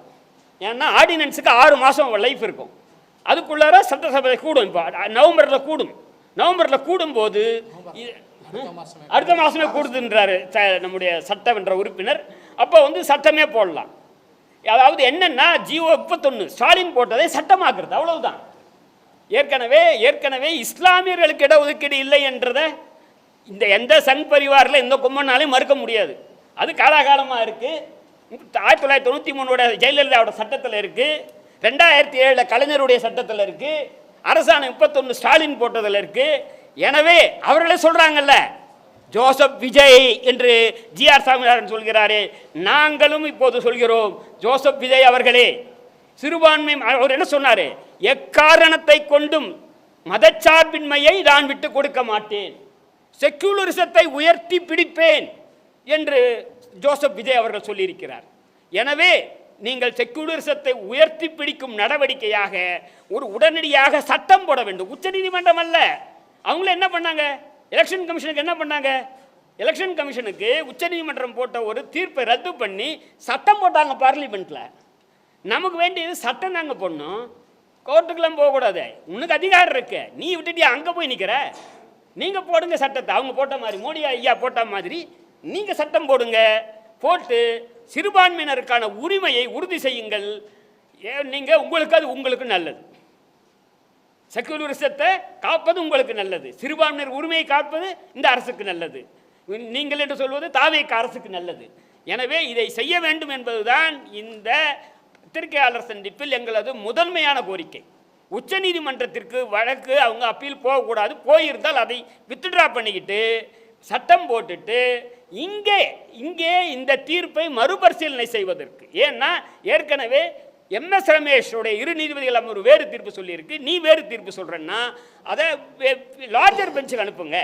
ஏன்னா ஆர்டினன்ஸுக்கு 6 மாதம் லைஃப் இருக்கும். அதுக்குள்ளார சட்டசபை கூடும். இப்போ நவம்பரில் கூடும்போது அடுத்த மாதமே கூடுதுன்றாரு நம்முடைய சட்டமன்ற உறுப்பினர். அப்போ சட்டமே போடலாம். அதாவது என்னன்னா ஜிஓ 31 ஸ்டாலின் போட்டதை சட்டமாக்குறது, அவ்வளவுதான். ஏற்கனவே இஸ்லாமியர்களுக்கு இடஒதுக்கீடு இல்லை என்றதை இந்த எந்த சங் பரிவாரில் எந்த கும்பனாலையும் மறுக்க முடியாது. அது காலாகாலமாக இருக்குது. 1993 ஜெயலலிதாவோட சட்டத்தில் இருக்குது, 2007 கலைஞருடைய சட்டத்தில் இருக்குது, அரசாணை 31 ஸ்டாலின் போட்டதில் இருக்குது. எனவே அவர்களே சொல்கிறாங்கல்ல, ஜோசப் விஜய் என்று ஜிஆர் சாமிநாதன் சொல்கிறாரே, நாங்களும் இப்போது சொல்கிறோம், ஜோசப் விஜய் அவர்களே, சிறுபான்மை அவர் என்ன சொன்னார், எக்காரணத்தை கொண்டும் மதச்சார்பின்மையை நான் விட்டு கொடுக்க மாட்டேன், செக்குலரிசத்தை உயர்த்தி பிடிப்பேன் என்று ஜோசப் விஜய் அவர்கள் சொல்லியிருக்கிறார். எனவே நீங்கள் செக்குலரிசத்தை உயர்த்தி பிடிக்கும் நடவடிக்கையாக ஒரு உடனடியாக சட்டம் போட வேண்டும். உச்சநீதிமன்றம் அல்ல, அவங்கள என்ன பண்ணாங்க, எலெக்ஷன் கமிஷனுக்கு என்ன பண்ணாங்க, எலெக்ஷன் கமிஷனுக்கு உச்சநீதிமன்றம் போட்ட ஒரு தீர்ப்பை ரத்து பண்ணி சட்டம் போட்டாங்க பார்லிமெண்ட்டில். நமக்கு வேண்டியது சட்டம் நாங்கள் போடணும், கோர்ட்டுக்கெல்லாம் போகக்கூடாது. உனக்கு அதிகாரம் இருக்கு, நீ விட்டுட்டு அங்கே போய் நிற்கிற, நீங்கள் போடுங்க சட்டத்தை. அவங்க போட்ட மாதிரி, மோடி ஐயா போட்ட மாதிரி நீங்கள் சட்டம் போடுங்க, போட்டு சிறுபான்மையினருக்கான உரிமையை உறுதி செய்யுங்கள். நீங்கள் உங்களுக்கு நல்லது, செக்குலரிசத்தை காப்பது உங்களுக்கு நல்லது, சிறுபான்மையினர் உரிமையை காப்பது இந்த அரசுக்கு நல்லது, நீங்கள் என்று சொல்வது தாவேக அரசுக்கு நல்லது. எனவே இதை செய்ய வேண்டும் என்பதுதான் இந்த பத்திரிகையாளர் சந்திப்பில் எங்களது முதன்மையான கோரிக்கை. உச்சநீதிமன்றத்திற்கு வழக்கு அவங்க அப்பீல் போகக்கூடாது, போயிருந்தால் அதை வித்ட்ரா பண்ணிக்கிட்டு சட்டம் போட்டுட்டு இங்கே இங்கே இந்த தீர்ப்பை மறுபரிசீலனை செய்வதற்கு. ஏன்னா ஏற்கனவே எம்எஸ் ரமேஷோடைய இரு நீதிபதிகள் அமர்வு வேறு தீர்ப்பு சொல்லியிருக்கு, நீ வேறு தீர்ப்பு சொல்கிறேன்னா அதை லார்ஜர் பெஞ்சுக்கு அனுப்புங்க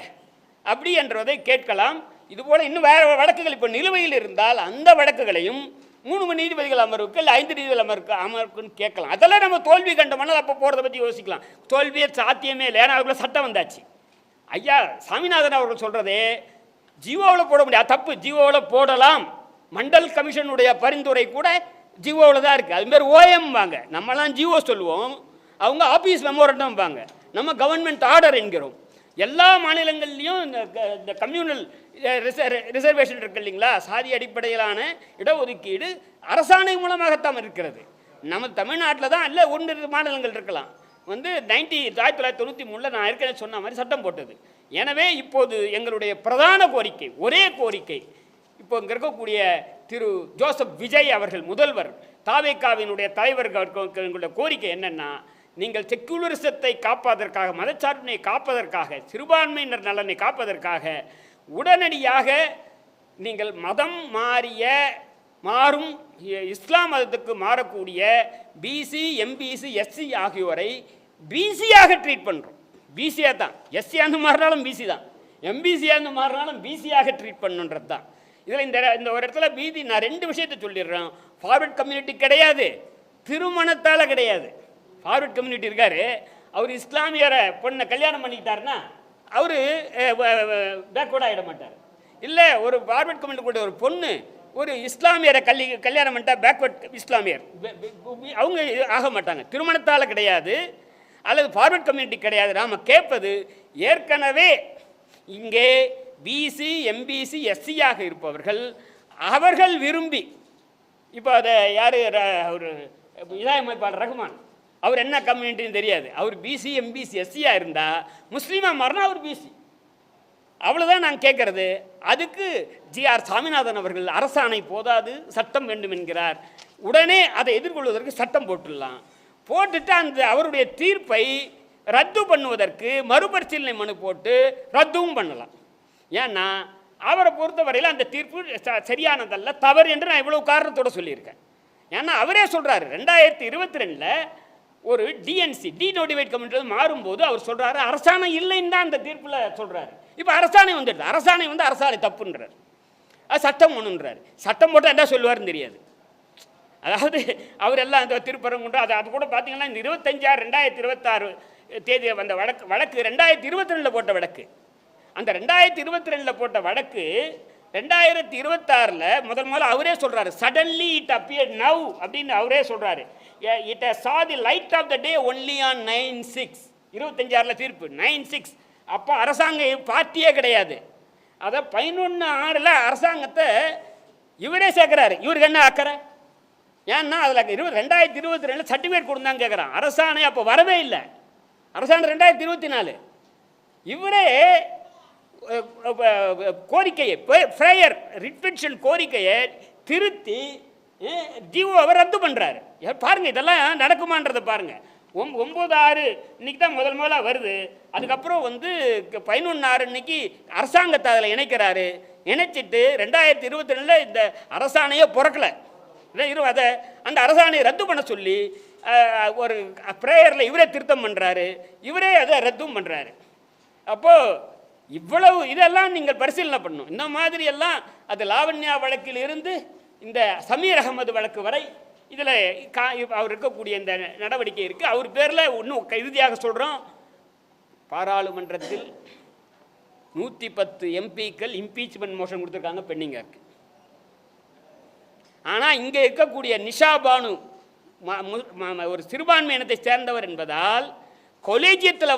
அப்படி என்றதை கேட்கலாம். இதுபோல் இன்னும் வேறு வழக்குகள் இப்போ நிலுவையில் இருந்தால் அந்த வழக்குகளையும் 3 நீதிபதிகள் அமர்வுக்கு இல்லை 5 நீதிபதிகள் அமர்வுக்குன்னு கேட்கலாம். அதெல்லாம் நம்ம தோல்வி கண்டோம்னால் அப்போ போகிறத பற்றி யோசிக்கலாம். தோல்வியே சாத்தியமே இல்லை, ஏன்னா அதுக்குள்ள சட்டம் வந்தாச்சு. ஐயா சாமிநாதன் அவர்கள் சொல்கிறதே ஜிஓவில் போட முடியாது, தப்பு. ஜிஓவில் போடலாம், மண்டல் கமிஷனுடைய பரிந்துரை கூட ஜிஓவில் தான் இருக்குது. அதுமாரி ஓஎம் வாங்க, நம்மலாம் ஜிஓ சொல்லுவோம், அவங்க ஆஃபீஸ் மெமோரண்டம் வாங்க, நம்ம கவர்மெண்ட் ஆர்டர் என்கிறோம். எல்லா மாநிலங்கள்லேயும் இந்த கம்யூனல் ரிசர்வேஷன் இருக்கு இல்லைங்களா, சாதி அடிப்படையிலான இடஒதுக்கீடு அரசாணை மூலமாகத்தான் இருக்கிறது. நம்ம தமிழ்நாட்டில் தான் இல்லை 1 மாநிலங்கள் இருக்கலாம் 1993 நான் ஏற்கனவே சொன்ன மாதிரி சட்டம் போட்டது. எனவே இப்போது எங்களுடைய பிரதான கோரிக்கை, ஒரே கோரிக்கை, இப்போ இங்கே இருக்கக்கூடிய திரு ஜோசப் விஜய் அவர்கள் முதல்வர் தாவேகாவினுடைய தலைவர்களுடைய கோரிக்கை என்னென்னா, நீங்கள் செக்குலரிசத்தை காப்பதற்காக, மதச்சார்பினை காப்பதற்காக, சிறுபான்மையினர் நலனை காப்பதற்காக உடனடியாக நீங்கள் மதம் மாறும் இஸ்லாம் மதத்துக்கு மாறக்கூடிய பிசி, எம்பிசி, எஸ்சி ஆகியோரை பிசியாக ட்ரீட் பண்ணுறோம். பிசியாக தான், எஸ்சியாக மாறினாலும் பிசி தான், எம்பிசியாக மாறினாலும் பிசியாக ட்ரீட் பண்ணுன்றது தான். இதில் இந்த ஒரு இடத்துல பீதி நான் 2 விஷயத்தை சொல்லிடுறேன். ஃபார்வர்ட் கம்யூனிட்டி கிடையாது, திருமணத்தால் கிடையாது. ஃபார்வர்ட் கம்யூனிட்டி இருக்கார், அவர் இஸ்லாமியரை பொண்ணை கல்யாணம் பண்ணிக்கிட்டாருன்னா அவர் பேக்வர்ட் ஆகிட மாட்டார். இல்லை ஒரு ஃபார்வர்ட் கம்யூனிட்டி கூட ஒரு பொண்ணு ஒரு இஸ்லாமியரை கல்யாணம் பண்ணிட்டா பேக்வர்ட் இஸ்லாமியர் அவங்க ஆக மாட்டாங்க. திருமணத்தால் கிடையாது, அல்லது ஃபார்வர்ட் கம்யூனிட்டி கிடையாது. நாம் கேட்பது ஏற்கனவே இங்கே பிசி, எம்பிசி, எஸ்சியாக இருப்பவர்கள் அவர்கள் விரும்பி, இப்போ அதை யார் ஒரு இதாயமைப்பாளர் ரகுமான், அவர் என்ன கம்யூனிட்டின்னு தெரியாது, அவர் பிசி, எம்பிசி, எஸ்சியாக இருந்தால் முஸ்லீமாக மாறினா அவர் பிசி, அவ்வளோதான் நான் கேட்குறது. அதுக்கு ஜிஆர் சாமிநாதன் அவர்கள் அரசாணை போதாது, சட்டம் வேண்டும் என்கிறார். உடனே அதை எதிர்கொள்வதற்கு சட்டம் போட்டுடலாம், போட்டுட்டு அந்த அவருடைய தீர்ப்பை ரத்து பண்ணுவதற்கு மறுபரிசீலனை மனு போட்டு ரத்தும் பண்ணலாம். ஏன்னா அவரை பொறுத்தவரையில் அந்த தீர்ப்பு சரியானதல்ல, தவறு என்று நான் இவ்வளோ காரணத்தோடு சொல்லியிருக்கேன். ஏன்னா அவரே சொல்கிறாரு 2022 ஒரு டிஎன்சி டீநோட்டிஃபைட் கம்யூனிட்டி மாறும்போது அவர் சொல்கிறாரு அரசாணை இல்லைன்னு தான் அந்த தீர்ப்பில் சொல்கிறாரு. இப்போ அரசாணை வந்துடுது, அரசாணை அரசாணை தப்புன்றார், அது சட்டம் ஒன்றுன்றார். சட்டம் போட்டால் என்ன சொல்லுவார்னு தெரியாது. அதாவது அவர் எல்லாம் அந்த திருப்பரங்குன்றம் அது கூட பார்த்தீங்கன்னா இந்த 25/6/2026 தேதி வந்த வழக்கு 2022 போட்ட வழக்கு. அந்த 2022 போட்ட வழக்கு 2026 முதல்ல அவரே சொல்கிறாரு, சடன்லி இட் அப்பியர்ட் நவ் அப்படின்னு அவரே சொல்கிறாரு. It saw the light of the day only on 9/6 25/6 தீர்ப்பு 9/6. அப்போ அரசாங்க பார்ட்டியே கிடையாது. அதை 11/6 அரசாங்கத்தை இவரே சேர்க்குறாரு. இவருக்கு என்ன அக்கறை? ஏன்னா அதில் 2022 சர்டிஃபிகேட் கொடுத்தாங்க கேட்குறான். அரசாணை அப்போ வரவே இல்லை, அரசாணை 2024. இவரே கோரிக்கையை ப்ரேயர் ரிட்வென்ஷன் கோரிக்கையை திருத்தி ஜிஓவை ரத்து பண்ணுறாரு. பாருங்கள், இதெல்லாம் நடக்குமான்றதை பாருங்கள். 9/6 இன்னைக்கு தான் முதல்ல வருது. அதுக்கப்புறம் 11/6 இன்னைக்கு அரசாங்கத்தை அதில் இணைக்கிறாரு. இணைச்சிட்டு 2022 இந்த அரசாணையை பிறக்கலை, அதை அந்த அரசாணையை ரத்து பண்ண சொல்லி ஒரு ப்ரேயரில் இவரே திருத்தம் பண்ணுறாரு, இவரே அதை ரத்தும் பண்ணுறாரு. அப்போது இவ்வளவு இதெல்லாம் நீங்கள் பரிசீலனை பண்ணணும். இந்த மாதிரி எல்லாம் அது லாவண்யா வழக்கில் இருந்து இந்த சமீர் அகமது வழக்கு வரை இதில் அவர் இருக்கக்கூடிய இந்த நடவடிக்கை இருக்குது. அவர் பேரில் இன்னும் இறுதியாக சொல்கிறோம், பாராளுமன்றத்தில் 110 எம்பிக்கள் இம்பீச்மெண்ட் மோஷன் கொடுத்துருக்காங்க, பெண்டிங்காக இருக்குது. ஆனால் இங்கே இருக்கக்கூடிய நிஷா பானு ஒரு சிறுபான்மை இனத்தை சேர்ந்தவர் என்பதால் கொலேஜியத்தில்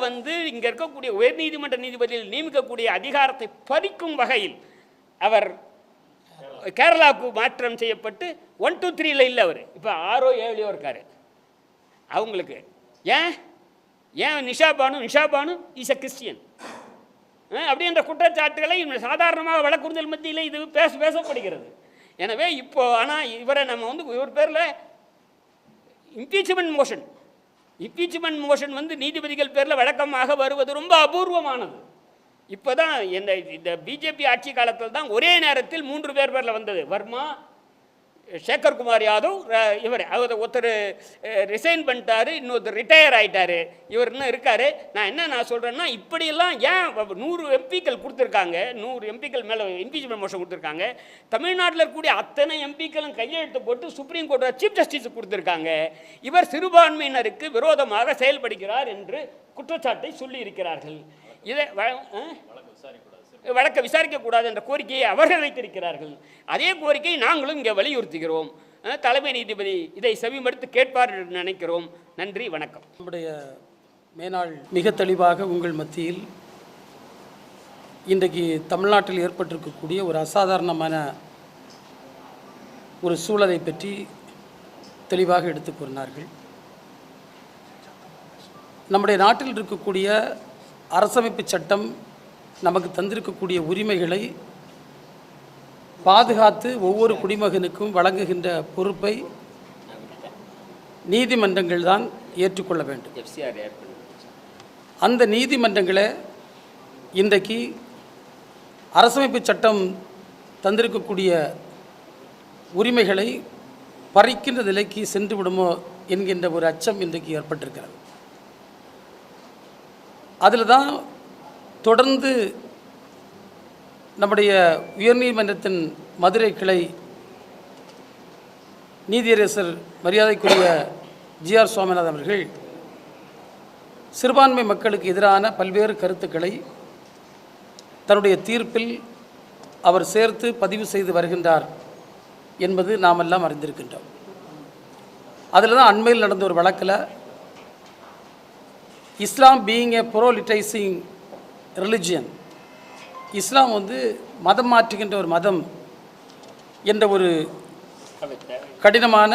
இங்கே இருக்கக்கூடிய உயர்நீதிமன்ற நீதிபதியில் நியமிக்கக்கூடிய அதிகாரத்தை பறிக்கும் வகையில் அவர் கேரளாவுக்கு மாற்றம் செய்யப்பட்டு 1, 2, 3 இல்லை, அவர் இப்போ 6 7 இருக்கார். அவங்களுக்கு ஏன் Nisha Banu is a Christian அப்படின்ற குற்றச்சாட்டுகளை சாதாரணமாக வழக்குறுதல் மத்தியில் இது பேசப்படுகிறது. எனவே இப்போ ஆனால் இவரை நம்ம இவர் பேரில் இம்பீச்மெண்ட் மோஷன் நீதிபதிகள் பேரில் வழக்கமாக வருவது ரொம்ப அபூர்வமானது. இப்போ தான் இந்த பிஜேபி ஆட்சி காலத்தில் தான் ஒரே நேரத்தில் 3 பேரில் வந்தது. வர்மா, சேகர்குமார் யாதவ், அவர் ஒருத்தர் ரிசைன் பண்ணிட்டாரு, இன்னொருத்தர் ரிட்டையர் ஆகிட்டார், இவர் இன்னும் இருக்கார். நான் சொல்கிறேன்னா இப்படியெல்லாம் ஏன் 100 எம்பிக்கள் கொடுத்துருக்காங்க, 100 எம்பிக்கள் மேலே இம்பீச்மெண்ட் மோஷன் கொடுத்துருக்காங்க. தமிழ்நாட்டில் இருக்கக்கூடிய அத்தனை எம்பிக்களும் கையெழுத்து போட்டு சுப்ரீம் கோர்ட்டில் சீஃப் ஜஸ்டிஸ் கொடுத்துருக்காங்க. இவர் சிறுபான்மையினருக்கு விரோதமாக செயல்படுகிறார் என்று குற்றச்சாட்டை சொல்லி இருக்கிறார்கள். இதை வழக்கை விசாரிக்கக்கூடாது என்ற கோரிக்கையை அவர்கள் வைத்திருக்கிறார்கள். அதே கோரிக்கையை நாங்களும் இங்கே வலியுறுத்துகிறோம். தலைமை நீதிபதி இதை செவிமடுத்து கேட்பார் என்று நினைக்கிறோம். நன்றி, வணக்கம். நம்முடைய மேனாள் மிக தெளிவாக உங்கள் மத்தியில் இன்றைக்கு தமிழ்நாட்டில் ஏற்பட்டிருக்கக்கூடிய ஒரு அசாதாரணமான ஒரு சூழலை பற்றி தெளிவாக எடுத்து கூறினார்கள். நம்முடைய நாட்டில் இருக்கக்கூடிய அரசமைப்பு சட்டம் நமக்கு தந்திருக்கக்கூடிய உரிமைகளை பாதுகாத்து ஒவ்வொரு குடிமகனுக்கும் வழங்குகின்ற பொறுப்பை நீதிமன்றங்கள் தான் ஏற்றுக்கொள்ள வேண்டும். அந்த நீதிமன்றங்களை இன்றைக்கு அரசமைப்பு சட்டம் தந்திருக்கக்கூடிய உரிமைகளை பறிக்கின்ற நிலைக்கு சென்று விடுமோ என்கின்ற ஒரு அச்சம் இன்றைக்கு ஏற்பட்டிருக்கிறது. அதில் தான் தொடர்ந்து நம்முடைய உயர்நீதிமன்றத்தின் மதுரை கிளை நீதியரசர் மரியாதைக்குரிய ஜிஆர் சுவாமிநாதன் அவர்கள் சிறுபான்மை மக்களுக்கு எதிரான பல்வேறு கருத்துக்களை தன்னுடைய தீர்ப்பில் அவர் சேர்த்து பதிவு செய்து வருகின்றார் என்பது நாம் எல்லாம் அறிந்திருக்கின்றோம். அதில் தான் அண்மையில் நடந்த ஒரு வழக்கில் இஸ்லாம் பீயிங் ஏ ப்ரோலிட்டைசிங் ரிலிஜியன், இஸ்லாம் மதம் மாற்றுகின்ற ஒரு மதம் என்ற ஒரு கடினமான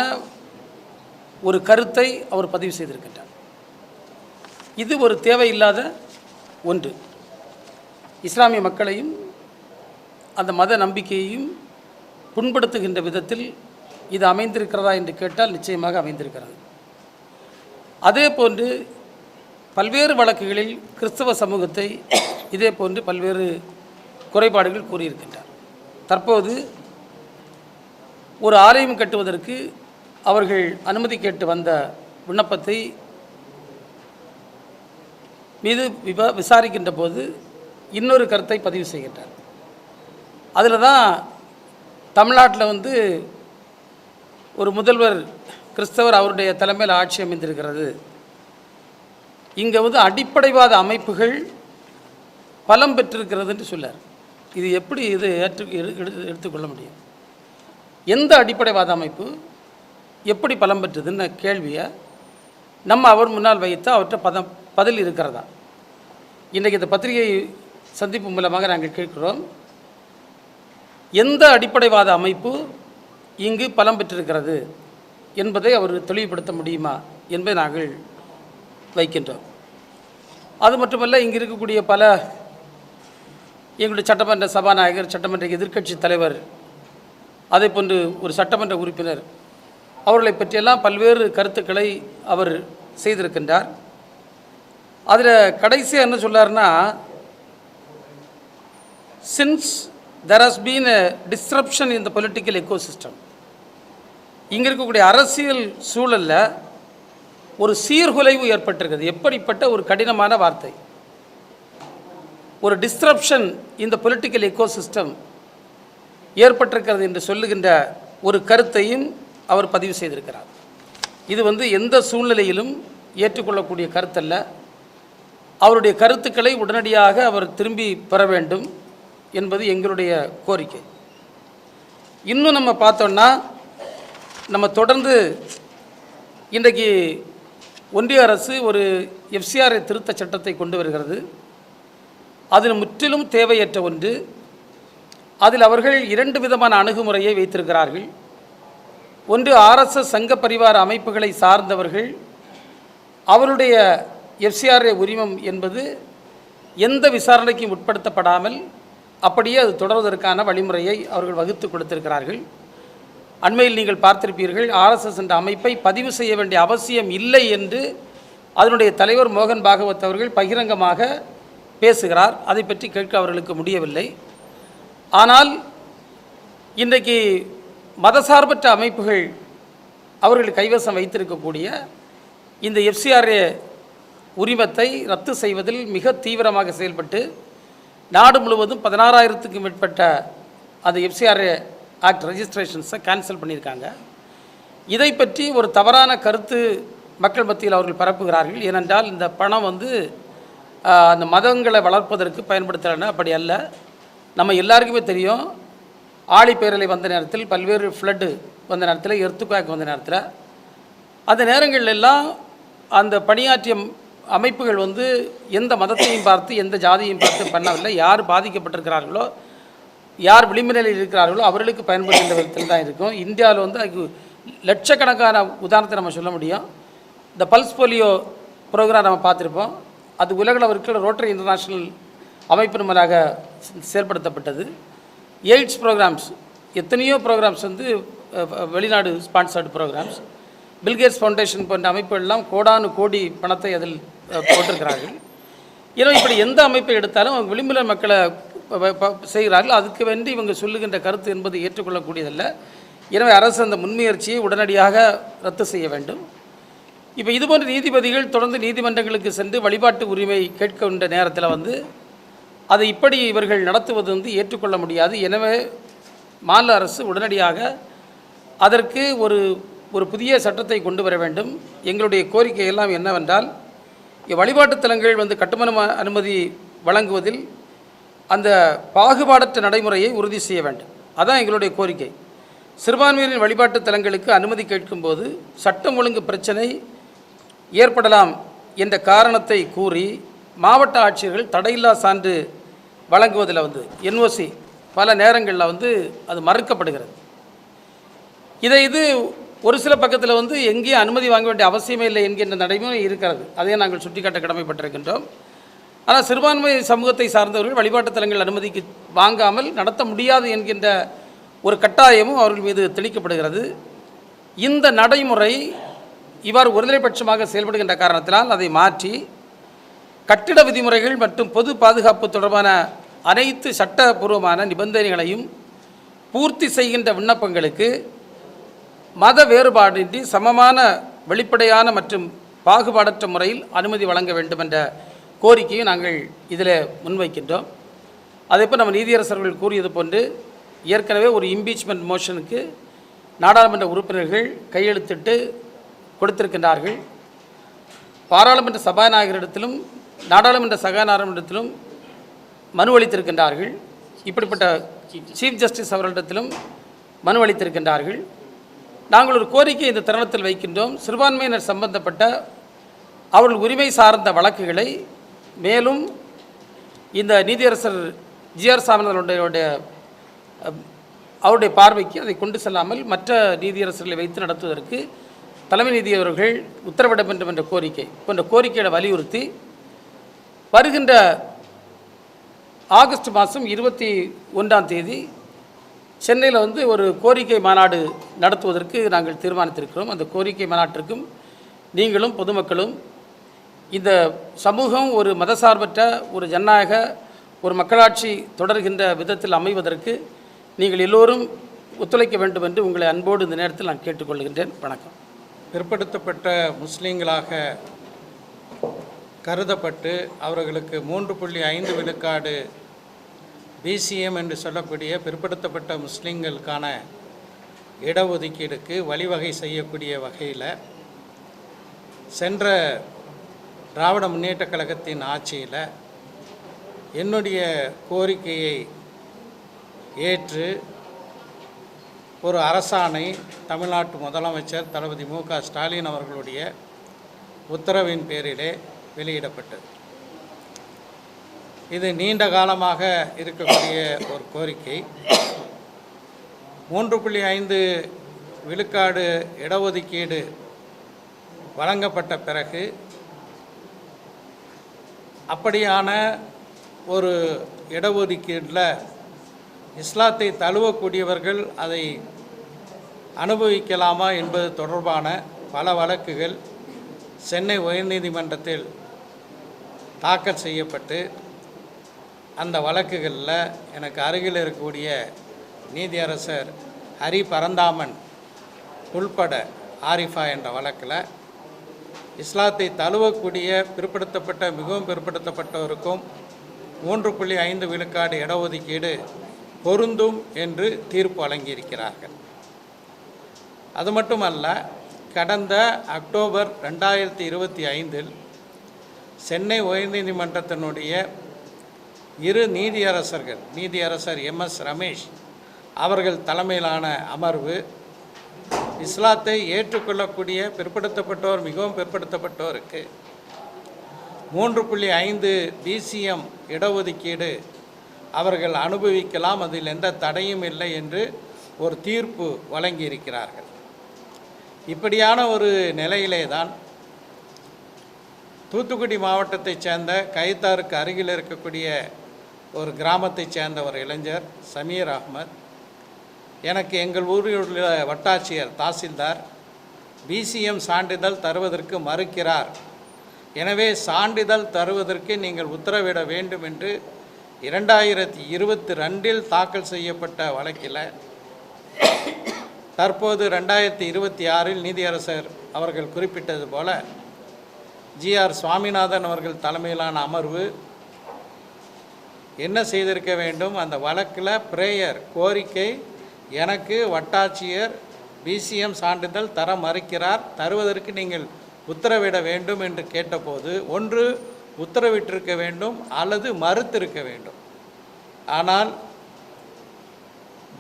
ஒரு கருத்தை அவர் பதிவு செய்திருக்கின்றார். இது ஒரு தேவையில்லாத ஒன்று. இஸ்லாமிய மக்களையும் அந்த மத நம்பிக்கையையும் புண்படுத்துகின்ற விதத்தில் இது அமைந்திருக்கிறதா என்று கேட்டால் நிச்சயமாக அமைந்திருக்கிறது. அதே போன்று பல்வேறு வழக்குகளில் கிறிஸ்தவ சமூகத்தை இதே போன்று பல்வேறு குறைபாடுகள் கூறியிருக்கின்றார். தற்போது ஒரு ஆலயம் கட்டுவதற்கு அவர்கள் அனுமதி கேட்டு வந்த விண்ணப்பத்தை மீது விசாரிக்கின்ற போது இன்னொரு கருத்தை பதிவு செய்கின்றார். அதில் தான் தமிழ்நாட்டில் ஒரு முதல்வர் கிறிஸ்தவர் அவருடைய தலைமையில் ஆட்சி அமைந்திருக்கிறது, இங்கே அடிப்படைவாத அமைப்புகள் பலம் பெற்றிருக்கிறது என்று சொல்லார். இது எப்படி எடுத்துக்கொள்ள முடியும்? எந்த அடிப்படைவாத அமைப்பு எப்படி பலம் பெற்றதுன்னு கேள்வியை நம்ம அவர் முன்னால் வைத்து அவற்றை பதில் இருக்கிறதா? இன்றைக்கு இந்த பத்திரிகை சந்திப்பு மூலமாக நாங்கள் கேட்கிறோம், எந்த அடிப்படைவாத அமைப்பு இங்கு பலம் பெற்றிருக்கிறது என்பதை அவர் தெளிவுபடுத்த முடியுமா என்பதை நாங்கள் வைக்கின்றோம். அது மட்டுமல்ல, இங்கு இருக்கக்கூடிய பல எங்களுடைய சட்டமன்ற சபாநாயகர், சட்டமன்ற எதிர்க்கட்சி தலைவர், அதே போன்று ஒரு சட்டமன்ற உறுப்பினர், அவர்களை பற்றியெல்லாம் பல்வேறு கருத்துக்களை அவர் செய்திருக்கின்றார். அதில் கடைசியாக என்ன சொல்லார்னா, since there has been a disruption in the political ecosystem, இங்கே இருக்கக்கூடிய அரசியல் சூழலில் ஒரு சீர்குலைவு ஏற்பட்டிருக்கிறது. எப்படிப்பட்ட ஒரு கடினமான வார்த்தை! ஒரு டிஸ்ரப்ஷன் இந்த பொலிட்டிக்கல் எக்கோசிஸ்டம் ஏற்பட்டிருக்கிறது என்று சொல்லுகின்ற ஒரு கருத்தையும் அவர் பதிவு செய்திருக்கிறார். இது எந்த சூழ்நிலையிலும் ஏற்றுக்கொள்ளக்கூடிய கருத்தல்ல. அவருடைய கருத்துக்களை உடனடியாக அவர் திரும்பி பெற வேண்டும் என்பது எங்களுடைய கோரிக்கை. இன்னும் நம்ம பார்த்தோம்னா, நம்ம தொடர்ந்து இன்றைக்கு ஒன்றிய அரசு ஒரு எஃப்சிஆர் திருத்த சட்டத்தை கொண்டு வருகிறது. அதில் முற்றிலும் தேவையற்ற ஒன்று. அதில் அவர்கள் 2 விதமான அணுகுமுறையை வைத்திருக்கிறார்கள். ஒன்று, ஆர்எஸ்எஸ் சங்க பரிவார அமைப்புகளை சார்ந்தவர்கள் அவருடைய எஃப்சிஆர் உரிமம் என்பது எந்த விசாரணைக்கும் உட்படுத்தப்படாமல் அப்படியே அது தொடர்வதற்கான வழிமுறையை அவர்கள் வகுத்து கொடுத்திருக்கிறார்கள். அண்மையில் நீங்கள் பார்த்திருப்பீர்கள், ஆர்எஸ்எஸ் என்ற அமைப்பை பதிவு செய்ய வேண்டிய அவசியம் இல்லை என்று அதனுடைய தலைவர் மோகன் பாகவத் அவர்கள் பகிரங்கமாக பேசுகிறார். அதை பற்றி கேட்க அவர்களுக்கு முடியவில்லை. ஆனால் இன்றைக்கு மதசார்பற்ற அமைப்புகள் அவர்கள் கைவசம் வைத்திருக்கக்கூடிய இந்த எஃப்சிஆர்ஏ உரிமத்தை ரத்து செய்வதில் மிக தீவிரமாக செயல்பட்டு நாடு முழுவதும் 16,000க்கும் மேற்பட்ட அந்த எஃப்சிஆர்ஏ ஆக்ட் ரெஜிஸ்ட்ரேஷன்ஸை கேன்சல் பண்ணியிருக்காங்க. இதை பற்றி ஒரு தவறான கருத்து மக்கள் மத்தியில் அவர்கள் பரப்புகிறார்கள். ஏனென்றால் இந்த பணம் அந்த மதங்களை வளர்ப்பதற்கு பயன்படுத்துகிறாங்க. அப்படி அல்ல. நம்ம எல்லாருக்குமே தெரியும், ஆழிப்பேரலை வந்த நேரத்தில், பல்வேறு ஃப்ளட்டு வந்த நேரத்தில், எர்த்துக்வேக் வந்த நேரத்தில், அந்த நேரங்கள் எல்லாம் அந்த பணியாற்றிய அமைப்புகள் எந்த மதத்தையும் பார்த்து எந்த ஜாதியையும் பார்த்து பண்ணவில்லை. யார் பாதிக்கப்பட்டிருக்கிறார்களோ, யார் விளிம்பு நிலையில் இருக்கிறார்களோ அவர்களுக்கு பயன்படுகின்ற விதத்தில் தான் இருக்கும். இந்தியாவில் அதுக்கு லட்சக்கணக்கான உதாரணத்தை நம்ம சொல்ல முடியும். இந்த பல்ஸ் போலியோ ப்ரோக்ராம் நம்ம பார்த்துருப்போம். அது உலகளவில் இருக்கிற ரோட்டரி இன்டர்நேஷ்னல் அமைப்பின் மூலமாக செயல்படுத்தப்பட்டது. எய்ட்ஸ் ப்ரோக்ராம்ஸ், எத்தனையோ ப்ரோக்ராம்ஸ் வெளிநாடு ஸ்பான்சர்டு ப்ரோக்ராம்ஸ். பில்கேட்ஸ் ஃபவுண்டேஷன் போன்ற அமைப்புகள்லாம் கோடானு கோடி பணத்தை அதில் போட்டிருக்கிறார்கள். ஏன்னா இப்படி எந்த அமைப்பை எடுத்தாலும் அவங்க விளிம்புல மக்களை செய்கிறார்கள். அதுக்கு வேண்டி இவங்க சொல்லுகின்ற கருத்து என்பது ஏற்றுக்கொள்ளக்கூடியதல்ல. எனவே அரசு அந்த முன்முயற்சியை உடனடியாக ரத்து செய்ய வேண்டும். இப்போ இதுபோன்ற நீதிபதிகள் தொடர்ந்து நீதிமன்றங்களுக்கு சென்று வழிபாட்டு உரிமை கேட்கின்ற நேரத்தில் அதை இப்படி இவர்கள் நடத்துவது ஏற்றுக்கொள்ள முடியாது. எனவே மாநில அரசு உடனடியாக அதற்கு ஒரு புதிய சட்டத்தை கொண்டு வர வேண்டும். எங்களுடைய கோரிக்கை எல்லாம் என்னவென்றால், வழிபாட்டு தலங்கள் கட்டுமான அனுமதி வழங்குவதில் அந்த பாகுபாடற்ற நடைமுறையை உறுதி செய்ய வேண்டும். அதான் எங்களுடைய கோரிக்கை. சிறுபான்மையினரின் வழிபாட்டு தலங்களுக்கு அனுமதி கேட்கும்போது சட்டம் ஒழுங்கு பிரச்சனை ஏற்படலாம் என்ற காரணத்தை கூறி மாவட்ட ஆட்சியர்கள் தடையில்லா சான்று வழங்குவதில் என்ஓசி பல நேரங்களில் அது மறுக்கப்படுகிறது. இது ஒரு சில பக்கத்தில் எங்கேயும் அனுமதி வாங்க வேண்டிய அவசியமே இல்லை என்கின்ற நடைமுறை இருக்கிறது. அதையே நாங்கள் சுட்டிக்காட்ட கடமைப்பட்டிருக்கின்றோம். ஆனால் சிறுபான்மை சமூகத்தை சார்ந்தவர்கள் வழிபாட்டு தலங்கள் அனுமதிக்கு வாங்காமல் நடத்த முடியாது என்கின்ற ஒரு கட்டாயமும் அவர்கள் மீது திணிக்கப்படுகிறது. இந்த நடைமுறை இவ்வாறு ஒருதலைபட்சமாக செயல்படுகின்ற காரணத்தினால் அதை மாற்றி கட்டிட விதிமுறைகள் மற்றும் பொது பாதுகாப்பு தொடர்பான அனைத்து சட்டபூர்வமான நிபந்தனைகளையும் பூர்த்தி செய்கின்ற விண்ணப்பங்களுக்கு மத வேறுபாடின்றி சமமான வெளிப்படையான மற்றும் பாகுபாடற்ற முறையில் அனுமதி வழங்க வேண்டும் என்ற கோரிக்கையை நாங்கள் இதில் முன்வைக்கின்றோம். அதேபோல் நம்ம நீதியரசர்கள் கூறியது போன்று ஏற்கனவே ஒரு இம்பீச்மெண்ட் மோஷனுக்கு நாடாளுமன்ற உறுப்பினர்கள் கையெழுத்திட்டு கொடுத்திருக்கின்றார்கள். பாராளுமன்ற சபாநாயகரிடத்திலும் நாடாளுமன்ற சபாநாயகரிடத்திலும் மனு அளித்திருக்கின்றார்கள். இப்படிப்பட்ட சீஃப் ஜஸ்டிஸ் அவர்களிடத்திலும் மனு அளித்திருக்கின்றார்கள். நாங்கள் ஒரு கோரிக்கை இந்த தருணத்தில் வைக்கின்றோம். சிறுபான்மையினர் சம்பந்தப்பட்ட அவர்கள் உரிமை சார்ந்த வழக்குகளை மேலும் இந்த நீதியரசர் ஜிஆர் சாமிநாதனுடைய அவருடைய பார்வைக்கு அதை கொண்டு செல்லாமல் மற்ற நீதியரசர்களை வைத்து நடத்துவதற்கு தலைமை நீதியவர்கள் உத்தரவிட வேண்டும் என்ற கோரிக்கை போன்ற கோரிக்கையை வலியுறுத்தி வருகின்ற ஆகஸ்ட் மாதம் 21ஆம் தேதி சென்னையில் ஒரு கோரிக்கை மாநாடு நடத்துவதற்கு நாங்கள் தீர்மானித்திருக்கிறோம். அந்த கோரிக்கை மாநாட்டிற்கும் நீங்களும் பொதுமக்களும் இந்த சமூகம் ஒரு மதசார்பற்ற ஒரு ஜனநாயக ஒரு மக்களாட்சி தொடர்கின்ற விதத்தில் அமைவதற்கு நீங்கள் எல்லோரும் ஒத்துழைக்க வேண்டும் என்று உங்களை அன்போடு இந்த நேரத்தில் நான் கேட்டுக்கொள்கின்றேன். வணக்கம். பிற்படுத்தப்பட்ட முஸ்லீம்களாக கருதப்பட்டு அவர்களுக்கு 3.5 விழுக்காடு பிசிஎம் என்று சொல்லக்கூடிய பிற்படுத்தப்பட்ட முஸ்லீம்களுக்கான இடஒதுக்கீடுக்கு வழிவகை செய்யக்கூடிய வகையில் சென்ற திராவிட முன்னேற்றக் கழகத்தின் ஆட்சியில் என்னுடைய கோரிக்கையை ஏற்று ஒரு அரசாணை தமிழ்நாட்டு முதலமைச்சர் தளபதி மு.க. ஸ்டாலின் அவர்களுடைய உத்தரவின் பேரிலே வெளியிடப்பட்டது. இது நீண்ட காலமாக இருக்கக்கூடிய ஒரு கோரிக்கை. 3.5 விழுக்காடு இடஒதுக்கீடு வழங்கப்பட்ட பிறகு அப்படியான ஒரு இடஒதுக்கீட்டில் இஸ்லாத்தை தழுவக்கூடியவர்கள் அதை அனுபவிக்கலாமா என்பது தொடர்பான பல வழக்குகள் சென்னை உயர்நீதிமன்றத்தில் தாக்கல் செய்யப்பட்டு அந்த வழக்குகளில் எனக்கு அருகில் இருக்கக்கூடிய நீதியரசர் ஹரி பரந்தாமன் உள்பட ஆரிஃபா என்ற வழக்கில் இஸ்லாத்தை தழுவக்கூடிய பிற்படுத்தப்பட்ட மிகவும் பிற்படுத்தப்பட்டோருக்கும் 3.5 விழுக்காடு இடஒதுக்கீடு பொருந்தும் என்று தீர்ப்பு வழங்கியிருக்கிறார்கள். அது மட்டுமல்ல, கடந்த அக்டோபர் 2025 சென்னை உயர்நீதிமன்றத்தினுடைய 2 நீதியரசர் MS ரமேஷ் அவர்கள் தலைமையிலான அமர்வு இஸ்லாத்தை ஏற்றுக்கொள்ளக்கூடிய பிற்படுத்தப்பட்டோர் மிகவும் பிற்படுத்தப்பட்டோருக்கு 3.5 BCM இடஒதுக்கீடு அவர்கள் அனுபவிக்கலாம், அதில் எந்த தடையும் இல்லை என்று ஒரு தீர்ப்பு வழங்கியிருக்கிறார்கள். இப்படியான ஒரு நிலையிலே தான் தூத்துக்குடி மாவட்டத்தைச் சேர்ந்த கைத்தாருக்கு அருகில் இருக்கக்கூடிய ஒரு கிராமத்தைச் சேர்ந்த ஒரு இளைஞர் சமீர் அகமது எனக்கு எங்கள் ஊரில் உள்ள வட்டாட்சியர் தாசில்தார் BCM சான்றிதழ் தருவதற்கு மறுக்கிறார், எனவே சான்றிதழ் தருவதற்கு நீங்கள் உத்தரவிட வேண்டும் என்று 2022 தாக்கல் செய்யப்பட்ட வழக்கில் தற்போது 2026 நீதியரசர் அவர்கள் குறிப்பிட்டது போல GR சுவாமிநாதன் அவர்கள் தலைமையிலான அமர்வு என்ன செய்திருக்க வேண்டும், அந்த வழக்கில் பிரேயர் கோரிக்கை எனக்கு வட்டாட்சியர் BCM சான்றிதழ் தர மறுக்கிறார், தருவதற்கு நீங்கள் உத்தரவிட வேண்டும் என்று கேட்டபோது ஒன்று உத்தரவிட்டிருக்க வேண்டும் அல்லது மறுத்திருக்க வேண்டும். ஆனால்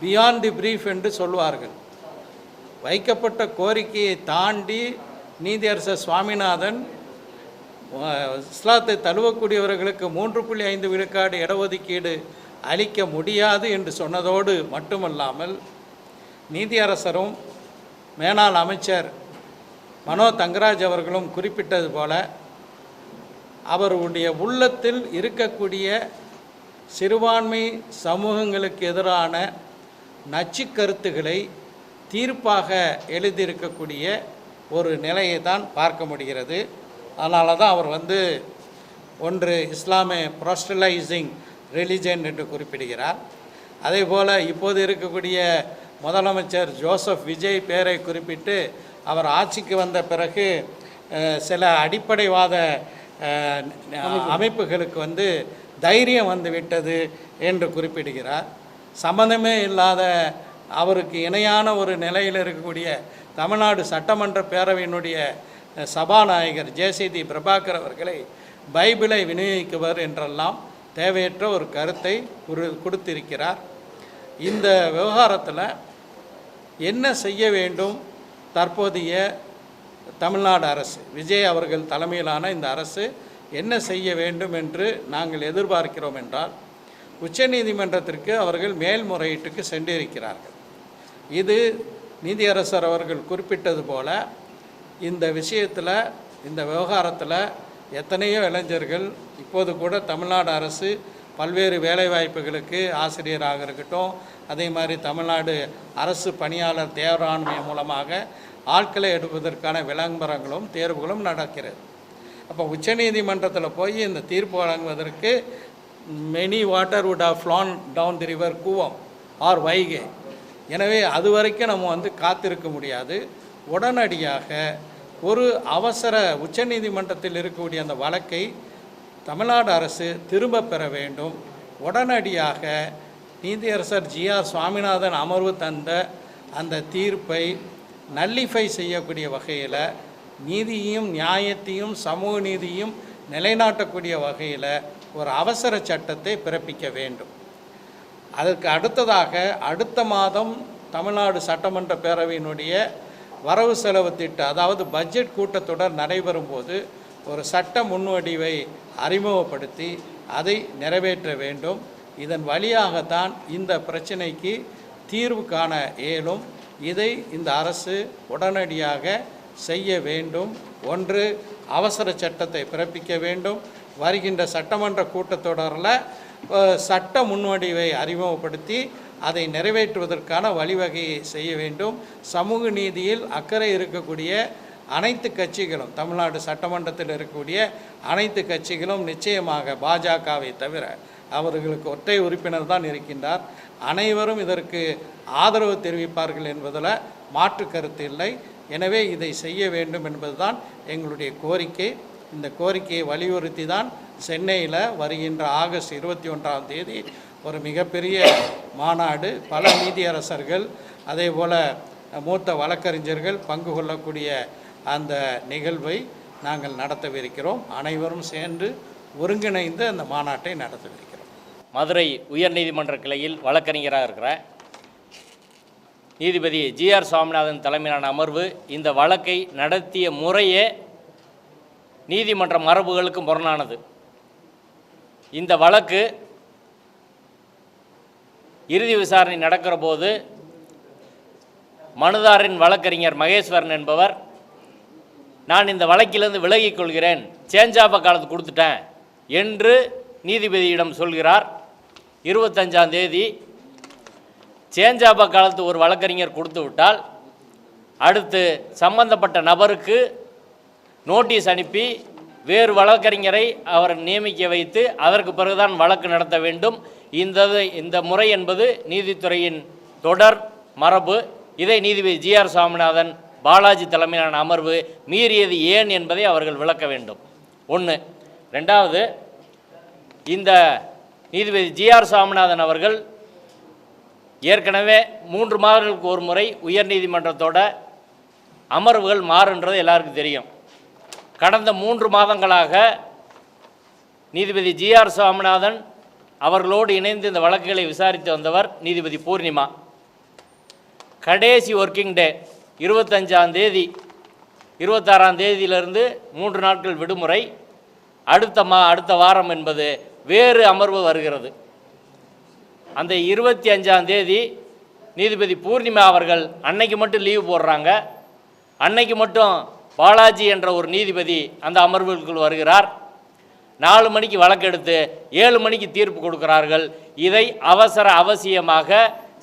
பியாண்ட் தி பிரீஃப் என்று சொல்வார்கள், வைக்கப்பட்ட கோரிக்கையை தாண்டி நீதியரசர் சுவாமிநாதன் இஸ்லாத்தை தழுவக்கூடியவர்களுக்கு 3.5 விழுக்காடு இடஒதுக்கீடு அளிக்க முடியாது என்று சொன்னதோடு மட்டுமல்லாமல் நீதியரசரும் மேனாள் அமைச்சர் மனோ தங்கராஜ் அவர்களும் குறிப்பிட்டது போல அவருடைய உள்ளத்தில் இருக்கக்கூடிய சிறுபான்மை சமூகங்களுக்கு எதிரான நச்சு கருத்துக்களை தீர்ப்பாக எழுதியிருக்கக்கூடிய ஒரு நிலையை தான் பார்க்க முடிகிறது. அதனால தான் அவர் ஒன்று இஸ்லாமை ப்ரோஸ்டலைசிங் ரிலிஜன் என்று குறிப்பிடுகிறார். அதே போல் இப்போது இருக்கக்கூடிய முதலமைச்சர் ஜோசப் விஜய் பெயரை குறிப்பிட்டு அவர் ஆட்சிக்கு வந்த பிறகு சில அடிப்படைவாத அமைப்புகளுக்கு தைரியம் வந்துவிட்டது என்று குறிப்பிடுகிறார். சம்பந்தமே இல்லாத அவருக்கு இணையான ஒரு நிலையில் இருக்கக்கூடிய தமிழ்நாடு சட்டமன்ற பேரவையினுடைய சபாநாயகர் ஜேசிடி பிரபாகர் அவர்களை பைபிளை விநியோகிக்குவர் என்றெல்லாம் தேவையற்ற ஒரு கருத்தை கொடுத்திருக்கிறார். இந்த விவகாரத்தில் என்ன செய்ய வேண்டும், தற்போதைய தமிழ்நாடு அரசு விஜய் அவர்கள் தலைமையிலான இந்த அரசு என்ன செய்ய வேண்டும் என்று நாங்கள் எதிர்பார்க்கிறோம் என்றால், உச்சநீதிமன்றத்திற்கு அவர்கள் மேல்முறையீட்டுக்கு சென்றிருக்கிறார்கள். இது நீதியரசர் அவர்கள் குறிப்பிட்டது போல இந்த விஷயத்தில் இந்த விவகாரத்தில் எத்தனையோ இளைஞர்கள் இப்போது கூட தமிழ்நாடு அரசு பல்வேறு வேலைவாய்ப்புகளுக்கு ஆசிரியராக இருக்கட்டும், அதே மாதிரி தமிழ்நாடு அரசு பணியாளர் தேர்வாண்மை மூலமாக ஆட்களை எடுப்பதற்கான விளம்பரங்களும் தேர்வுகளும் நடக்கிறது. அப்போ உச்சநீதிமன்றத்தில் போய் இந்த தீர்ப்பு வழங்குவதற்கு many water would have flown down the river Cooum or Vaigai. எனவே அது வரைக்கும் நம்ம காத்திருக்க முடியாது. உடனடியாக ஒரு அவசர உச்சநீதிமன்றத்தில் இருக்கக்கூடிய அந்த வழக்கை தமிழ்நாடு அரசு திரும்ப பெற வேண்டும். உடனடியாக நீதியரசர் GR சுவாமிநாதன் அமர்வு தந்த அந்த தீர்ப்பை நல்லிஃபை செய்யக்கூடிய வகையில் நீதியையும் நியாயத்தையும் சமூக நீதியும் நிலைநாட்டக்கூடிய வகையில் ஒரு அவசர சட்டத்தை பிறப்பிக்க வேண்டும். அதற்கு அடுத்ததாக அடுத்த மாதம் தமிழ்நாடு சட்டமன்ற பேரவையினுடைய வரவு செலவு திட்ட, அதாவது பட்ஜெட் கூட்டத்தொடர் நடைபெறும் போது ஒரு சட்ட முன்வடிவை அறிமுகப்படுத்தி அதை நிறைவேற்ற வேண்டும். இதன் வழியாகத்தான் இந்த பிரச்சனைக்கு தீர்வு காண இயலும். இதை இந்த அரசு உடனடியாக செய்ய வேண்டும். ஒன்று, அவசர சட்டத்தை பிறப்பிக்க வேண்டும். வருகின்ற சட்டமன்ற கூட்டத்தொடரில் சட்ட முன்வடிவை அறிமுகப்படுத்தி அதை நிறைவேற்றுவதற்கான வழிவகையை செய்ய வேண்டும். சமூக நீதியில் அக்கறை இருக்கக்கூடிய அனைத்து கட்சிகளும், தமிழ்நாடு சட்டமன்றத்தில் இருக்கக்கூடிய அனைத்து கட்சிகளும் நிச்சயமாக பாஜகவை தவிர அவர்களுக்கு ஒற்றை உறுப்பினர் தான் இருக்கின்றார், அனைவரும் இதற்கு ஆதரவு தெரிவிப்பார்கள் என்பதில் மாற்று கருத்து இல்லை. எனவே இதை செய்ய வேண்டும் என்பதுதான் எங்களுடைய கோரிக்கை. இந்த கோரிக்கையை வலியுறுத்தி தான் சென்னையில் வருகின்ற ஆகஸ்ட் 21ஆம் தேதி ஒரு மிகப்பெரிய மாநாடு, பல நீதியரசர்கள் அதே போல் மூத்த வழக்கறிஞர்கள் பங்கு கொள்ளக்கூடிய அந்த நிகழ்வை நாங்கள் நடத்தவிருக்கிறோம். அனைவரும் சேர்ந்து ஒருங்கிணைந்து அந்த மாநாட்டை நடத்தவிருக்கிறோம். மதுரை உயர்நீதிமன்ற கிளையில் வழக்கறிஞராக இருக்கிற நீதிபதி ஜிஆர் சுவாமிநாதன் தலைமையிலான அமர்வு இந்த வழக்கை நடத்திய முறையே நீதிமன்ற மரபுகளுக்கு முரணானது. இந்த வழக்கு இறுதி விசாரணை நடக்கிற போது மனுதாரின் வழக்கறிஞர் மகேஸ்வரன் என்பவர், நான் இந்த வழக்கிலிருந்து விலகிக் கொள்கிறேன், சேஞ்ச் ஆஃப் காலத்து கொடுத்துட்டேன் என்று நீதிபதியிடம் சொல்கிறார். 25ஆம் தேதி சேஞ்ச் ஆஃப் காலத்து ஒரு வழக்கறிஞர் கொடுத்து விட்டால் அடுத்து சம்பந்தப்பட்ட நபருக்கு நோட்டீஸ் அனுப்பி வேறு வழக்கறிஞரை அவர் நியமிக்க வைத்து அதற்கு பிறகுதான் வழக்கு நடத்த வேண்டும். இந்த முறை என்பது நீதித்துறையின் தொடர் மரபு. இதை நீதிபதி ஜிஆர் சுவாமிநாதன் பாலாஜி தலைமையிலான அமர்வு மீறியது ஏன் என்பதை அவர்கள் விளக்க வேண்டும். ஒன்று. ரெண்டாவது, இந்த நீதிபதி ஜிஆர் சுவாமிநாதன் அவர்கள் ஏற்கனவே 3 மாதங்களுக்கு ஒரு முறை உயர்நீதிமன்றத்தோட அமர்வுகள் மாறுன்றது எல்லாருக்கும் தெரியும். கடந்த 3 மாதங்களாக நீதிபதி ஜிஆர் சுவாமிநாதன் அவர்களோடு இணைந்து இந்த வழக்குகளை விசாரித்து வந்தவர் நீதிபதி பூர்ணிமா. கடைசி ஒர்க்கிங் டே 25ஆம் தேதி, 26ஆம் தேதியிலிருந்து 3 நாட்கள் விடுமுறை, அடுத்த வாரம் என்பது வேறு அமர்வு வருகிறது. அந்த 25ஆம் தேதி நீதிபதி பூர்ணிமா அவர்கள் அன்னைக்கு மட்டும் லீவு போடுறாங்க. அன்னைக்கு மட்டும் பாலாஜி என்ற ஒரு நீதிபதி அந்த அமர்வுக்குள் வருகிறார். 4 மணிக்கு வழக்கெடுத்து 7 மணிக்கு தீர்ப்பு கொடுக்கிறார்கள். இதை அவசியமாக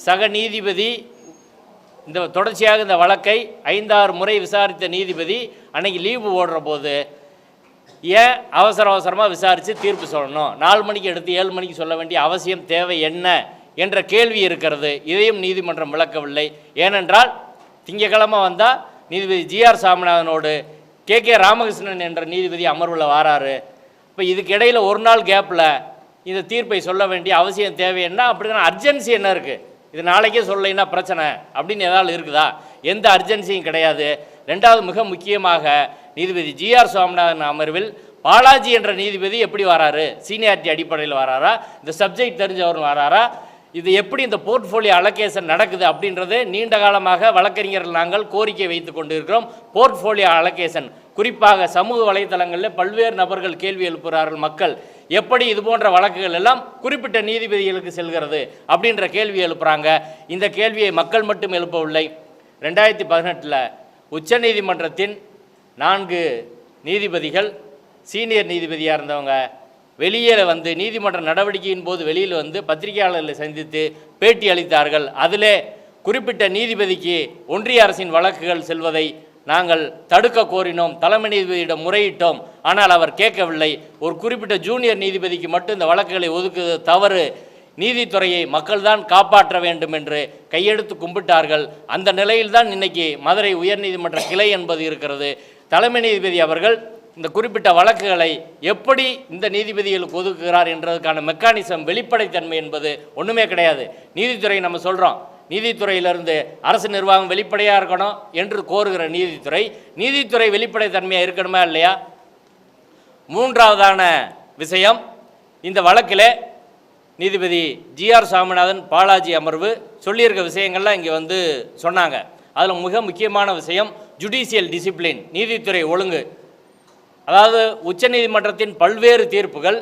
சக நீதிபதி இந்த தொடர்ச்சியாக இந்த வழக்கை 5-6 முறை விசாரித்த நீதிபதி அன்னைக்கு லீவு போடுற போது ஏன் அவசரமாக விசாரித்து தீர்ப்பு சொல்லணும், 4 மணிக்கு எடுத்து 7 மணிக்கு சொல்ல வேண்டிய அவசியம் தேவை என்ன என்ற கேள்வி இருக்கிறது. இதையும் நீதிமன்றம் விளக்கவில்லை. ஏனென்றால் திங்கக்கிழமை வந்தால் நீதிபதி ஜிஆர் சாமிநாதனோடு கே ராமகிருஷ்ணன் என்ற நீதிபதி அமர்வில் வாராரு. இப்போ இதுக்கு இடையில் ஒரு நாள் கேப்பில் இந்த தீர்ப்பை சொல்ல வேண்டிய அவசியம் தேவை என்ன, அப்படின்னா அர்ஜென்சி என்ன இருக்குது, இது நாளைக்கே சொல்லலைன்னா பிரச்சனை அப்படின்னு ஏதாவது இருக்குதா? எந்த அர்ஜென்சியும் கிடையாது. ரெண்டாவது, மிக முக்கியமாக நீதிபதி ஜிஆர் சுவாமிநாதன் அமர்வில் பாலாஜி என்ற நீதிபதி எப்படி வராரு, சீனியாரிட்டி அடிப்படையில் வராரா, இந்த சப்ஜெக்ட் தெரிஞ்சவர் வராரா, இது எப்படி இந்த போர்ட்ஃபோலியோ அலோகேஷன் நடக்குது அப்படின்றது நீண்ட காலமாக வழக்கறிஞர்கள் நாங்கள் கோரிக்கை வைத்து கொண்டு இருக்கிறோம். போர்ட்ஃபோலியோ அலோகேஷன் குறிப்பாக சமூக வலைத்தளங்களில் பல்வேறு நபர்கள் கேள்வி எழுப்புகிறார்கள். மக்கள் எப்படி இது போன்ற வழக்குகள் எல்லாம் குறிப்பிட்ட நீதிபதிகளுக்கு செல்கிறது அப்படின்ற கேள்வி எழுப்புகிறாங்க. இந்த கேள்வியை மக்கள் மட்டும் எழுப்பவில்லை. 2018 உச்சநீதிமன்றத்தின் 4 நீதிபதிகள் சீனியர் நீதிபதியாக இருந்தவங்க வெளியில் வந்து நீதிமன்ற நடவடிக்கையின் போது வெளியில் வந்து பத்திரிகையாளர்களை சந்தித்து பேட்டி அளித்தார்கள். அதிலே குறிப்பிட்ட நீதிபதிக்கு ஒன்றிய அரசின் வழக்குகள் செல்வதை நாங்கள் தடுக்க கோரினோம், தலைமை நீதிபதியிடம் முறையிட்டோம். ஆனால் அவர் கேட்கவில்லை. ஒரு குறிப்பிட்ட ஜூனியர் நீதிபதிக்கு மட்டும் இந்த வழக்குகளை ஒதுக்குவது தவறு, நீதித்துறையை மக்கள் தான் காப்பாற்ற வேண்டும் என்று கையெடுத்து கும்பிட்டார்கள். அந்த நிலையில்தான் இன்னைக்கு மதுரை உயர்நீதிமன்ற கிளை என்பது இருக்கிறது. தலைமை நீதிபதி அவர்கள் இந்த குறிப்பிட்ட வழக்குகளை எப்படி இந்த நீதிபதிகளுக்கு ஒதுக்குகிறார் என்றதுக்கான மெக்கானிசம், வெளிப்படைத்தன்மை என்பது ஒன்றுமே கிடையாது. நீதித்துறை நம்ம சொல்கிறோம், நீதித்துறையிலிருந்து அரசு நிர்வாகம் வெளிப்படையாக இருக்கணும் என்று கோருகிற நீதித்துறை வெளிப்படைத்தன்மையாக இருக்கணுமா இல்லையா? மூன்றாவதான விஷயம், இந்த வழக்கில் நீதிபதி ஜிஆர் சாமிநாதன் பாலாஜி அமர்வு சொல்லியிருக்க விஷயங்கள்லாம் இங்கே வந்து சொன்னாங்க. அதில் மிக முக்கியமான விஷயம் ஜுடிஷியல் டிசிப்ளின், நீதித்துறை ஒழுங்கு. அதாவது உச்சநீதிமன்றத்தின் பல்வேறு தீர்ப்புகள்,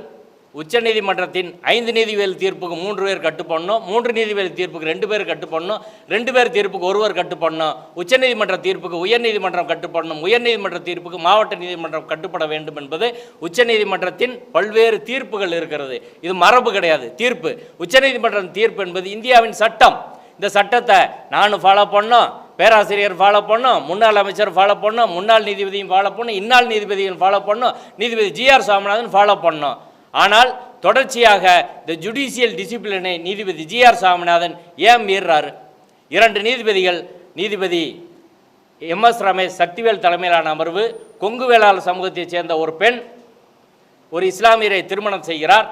உச்சநீதிமன்றத்தின் 5 நீதிபதி தீர்ப்புக்கு 3 பேர் கட்டுப்படணும், 3 நீதிபதி தீர்ப்புக்கு 2 பேர் கட்டுப்படணும், 2 பேர் தீர்ப்புக்கு 1 கட்டுப்படணும், உச்சநீதிமன்ற தீர்ப்புக்கு உயர்நீதிமன்றம் கட்டுப்படணும், உயர்நீதிமன்ற தீர்ப்புக்கு மாவட்ட நீதிமன்றம் கட்டுப்பட வேண்டும் என்பது உச்சநீதிமன்றத்தின் பல்வேறு தீர்ப்புகள் இருக்கிறது. இது மரபு கிடையாது, தீர்ப்பு. உச்சநீதிமன்றம் தீர்ப்பு என்பது இந்தியாவின் சட்டம். இந்த சட்டத்தை நானும் ஃபாலோ பண்ணோம், பேராசிரியர் ஃபாலோ பண்ணும், முன்னாள் அமைச்சர் ஃபாலோ பண்ணும், முன்னாள் நீதிபதியும் ஃபாலோ பண்ணும், இந்நாள் நீதிபதியும் ஃபாலோ பண்ணும், நீதிபதி ஜிஆர் சுவாமிநாதன் ஃபாலோ பண்ணும். ஆனால் தொடர்ச்சியாக இந்த ஜுடிஷியல் டிசிப்ளினை நீதிபதி ஜிஆர் சுவாமிநாதன் ஏன் மீறுறாரு? 2 நீதிபதிகள், நீதிபதி எம்எஸ் ரமேஷ் சக்திவேல் தலைமையிலான அமர்வு, கொங்கு வேளாளர் சமூகத்தைச் சேர்ந்த ஒரு பெண் ஒரு இஸ்லாமியரை திருமணம் செய்கிறார்.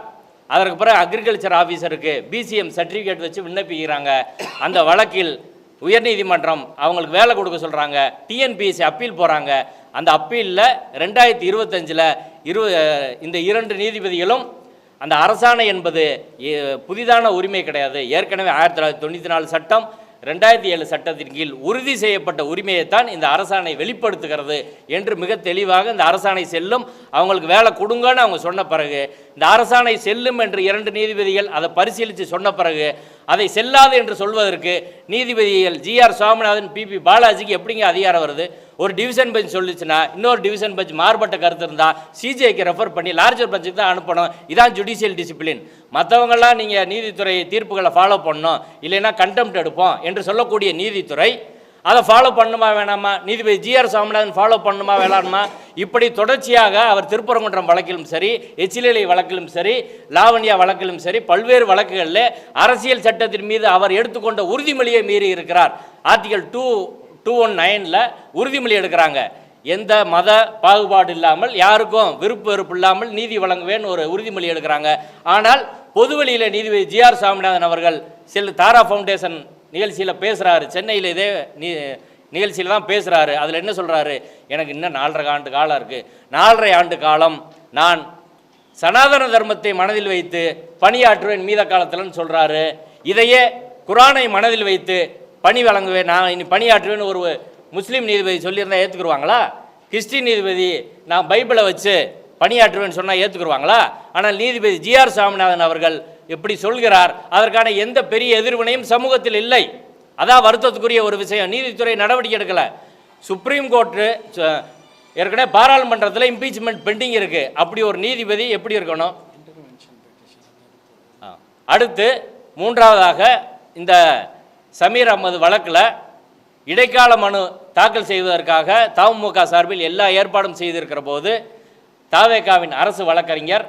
அதற்கு பிறகு அக்ரிகல்ச்சர் ஆஃபீஸருக்கு பிசிஎம் சர்டிஃபிகேட் வச்சு விண்ணப்பிக்கிறாங்க. அந்த வழக்கில் உயர்நீதிமன்றம் அவங்களுக்கு வேலை கொடுக்க சொல்கிறாங்க. டிஎன்பிஎஸ்சி அப்பீல் போகிறாங்க. அந்த அப்பீலில் 2025 இந்த 2 நீதிபதிகளும் அந்த அரசாணை என்பது புதிதான உரிமை கிடையாது, ஏற்கனவே 1994 சட்டம் 2007 சட்டத்தின் கீழ் உறுதி செய்யப்பட்ட உரிமையைத்தான் இந்த அரசாணை வெளிப்படுத்துகிறது என்று மிக தெளிவாக இந்த அரசாணை செல்லும், அவங்களுக்கு வேலை கொடுங்கன்னு அவங்க சொன்ன பிறகு, இந்த அரசாணை செல்லும் என்று 2 நீதிபதிகள் அதை பரிசீலித்து சொன்ன பிறகு அதை செல்லாது என்று சொல்வதற்கு நீதிபதிகள் ஜிஆர் சுவாமிநாதன், பிபி பாலாஜிக்கு எப்படிங்க அதிகாரம் வருது? ஒரு டிவிஷன் பெஞ்ச் சொல்லிச்சுன்னா இன்னொரு டிவிஷன் பெஞ்ச் மாறுபட்ட கருத்து இருந்தால் சிஜேக்கு ரெஃபர் பண்ணி லார்ஜர் பெஞ்சுக்கு தான் அனுப்பணும். இதான் ஜுடிஷியல் டிசிப்ளின். மற்றவங்களாம் நீங்கள் நீதித்துறை தீர்ப்புகளை ஃபாலோ பண்ணணும், இல்லைன்னா கண்டெம்ட் எடுப்போம் என்று சொல்லக்கூடிய நீதித்துறை அதை ஃபாலோ பண்ணுமா வேணாமா? நீதிபதி ஜிஆர் சுவாமிநாதன் ஃபாலோ பண்ணுமா வேணாமா? இப்படி தொடர்ச்சியாக அவர் திருப்பரங்குன்றம் வழக்கிலும் சரி, எச்சிலை வழக்கிலும் சரி, லாவண்யா வழக்கிலும் சரி, பல்வேறு வழக்குகளில் அரசியல் சட்டத்தின் மீது அவர் எடுத்துக்கொண்ட உறுதிமொழியை மீறி இருக்கிறார். ஆர்டிகல் 219 உறுதிமொழி எடுக்கிறாங்க. எந்த மத பாகுபாடு இல்லாமல், யாருக்கும் விருப்பு வெறுப்பு இல்லாமல் நீதி வழங்குவேன்னு ஒரு உறுதிமொழி எடுக்கிறாங்க. ஆனால் பொதுவெளியில் நீதிபதி ஜிஆர் சுவாமிநாதன் அவர்கள் தாரா ஃபவுண்டேஷன் நிகழ்ச்சியில் பேசுகிறாரு, சென்னையில் இதே நிகழ்ச்சியில் தான் பேசுகிறாரு. அதில் என்ன சொல்கிறாரு? எனக்கு இன்னும் 4.5 ஆண்டு காலம் இருக்குது, 4.5 ஆண்டு காலம் நான் சனாதன தர்மத்தை மனதில் வைத்து பணியாற்றுவேன் மீத காலத்தில்னு சொல்கிறாரு. இதையே குரானை மனதில் வைத்து பணி வழங்குவேன், நான் இனி பணியாற்றுவேன்னு ஒரு முஸ்லீம் நீதிபதி சொல்லியிருந்தால் ஏற்றுக்குருவாங்களா? கிறிஸ்டின் நீதிபதி நான் பைபிளை வச்சு பணியாற்றுவேன்னு சொன்னால் ஏற்றுக்குருவாங்களா? ஆனால் நீதிபதி ஜிஆர் சுவாமிநாதன் அவர்கள் எப்படி சொல்கிறார்? அதற்கான எந்த பெரிய எதிர்வினையும் சமூகத்தில் இல்லை. அதான் வருத்தத்துக்குரிய ஒரு விஷயம். நீதித்துறை நடவடிக்கை எடுக்கலை. சுப்ரீம் கோர்ட்டு ஏற்கனவே பாராளுமன்றத்தில் இம்பீச்மெண்ட் பெண்டிங் இருக்குது. அப்படி ஒரு நீதிபதி எப்படி இருக்கணும்? அடுத்து 3வதாக இந்த சமீர் அகமது வழக்கில் இடைக்கால மனு தாக்கல் செய்வதற்காக தமுக சார்பில் எல்லா ஏற்பாடும் செய்திருக்கிற போது தவேகாவின் அரசு வழக்கறிஞர்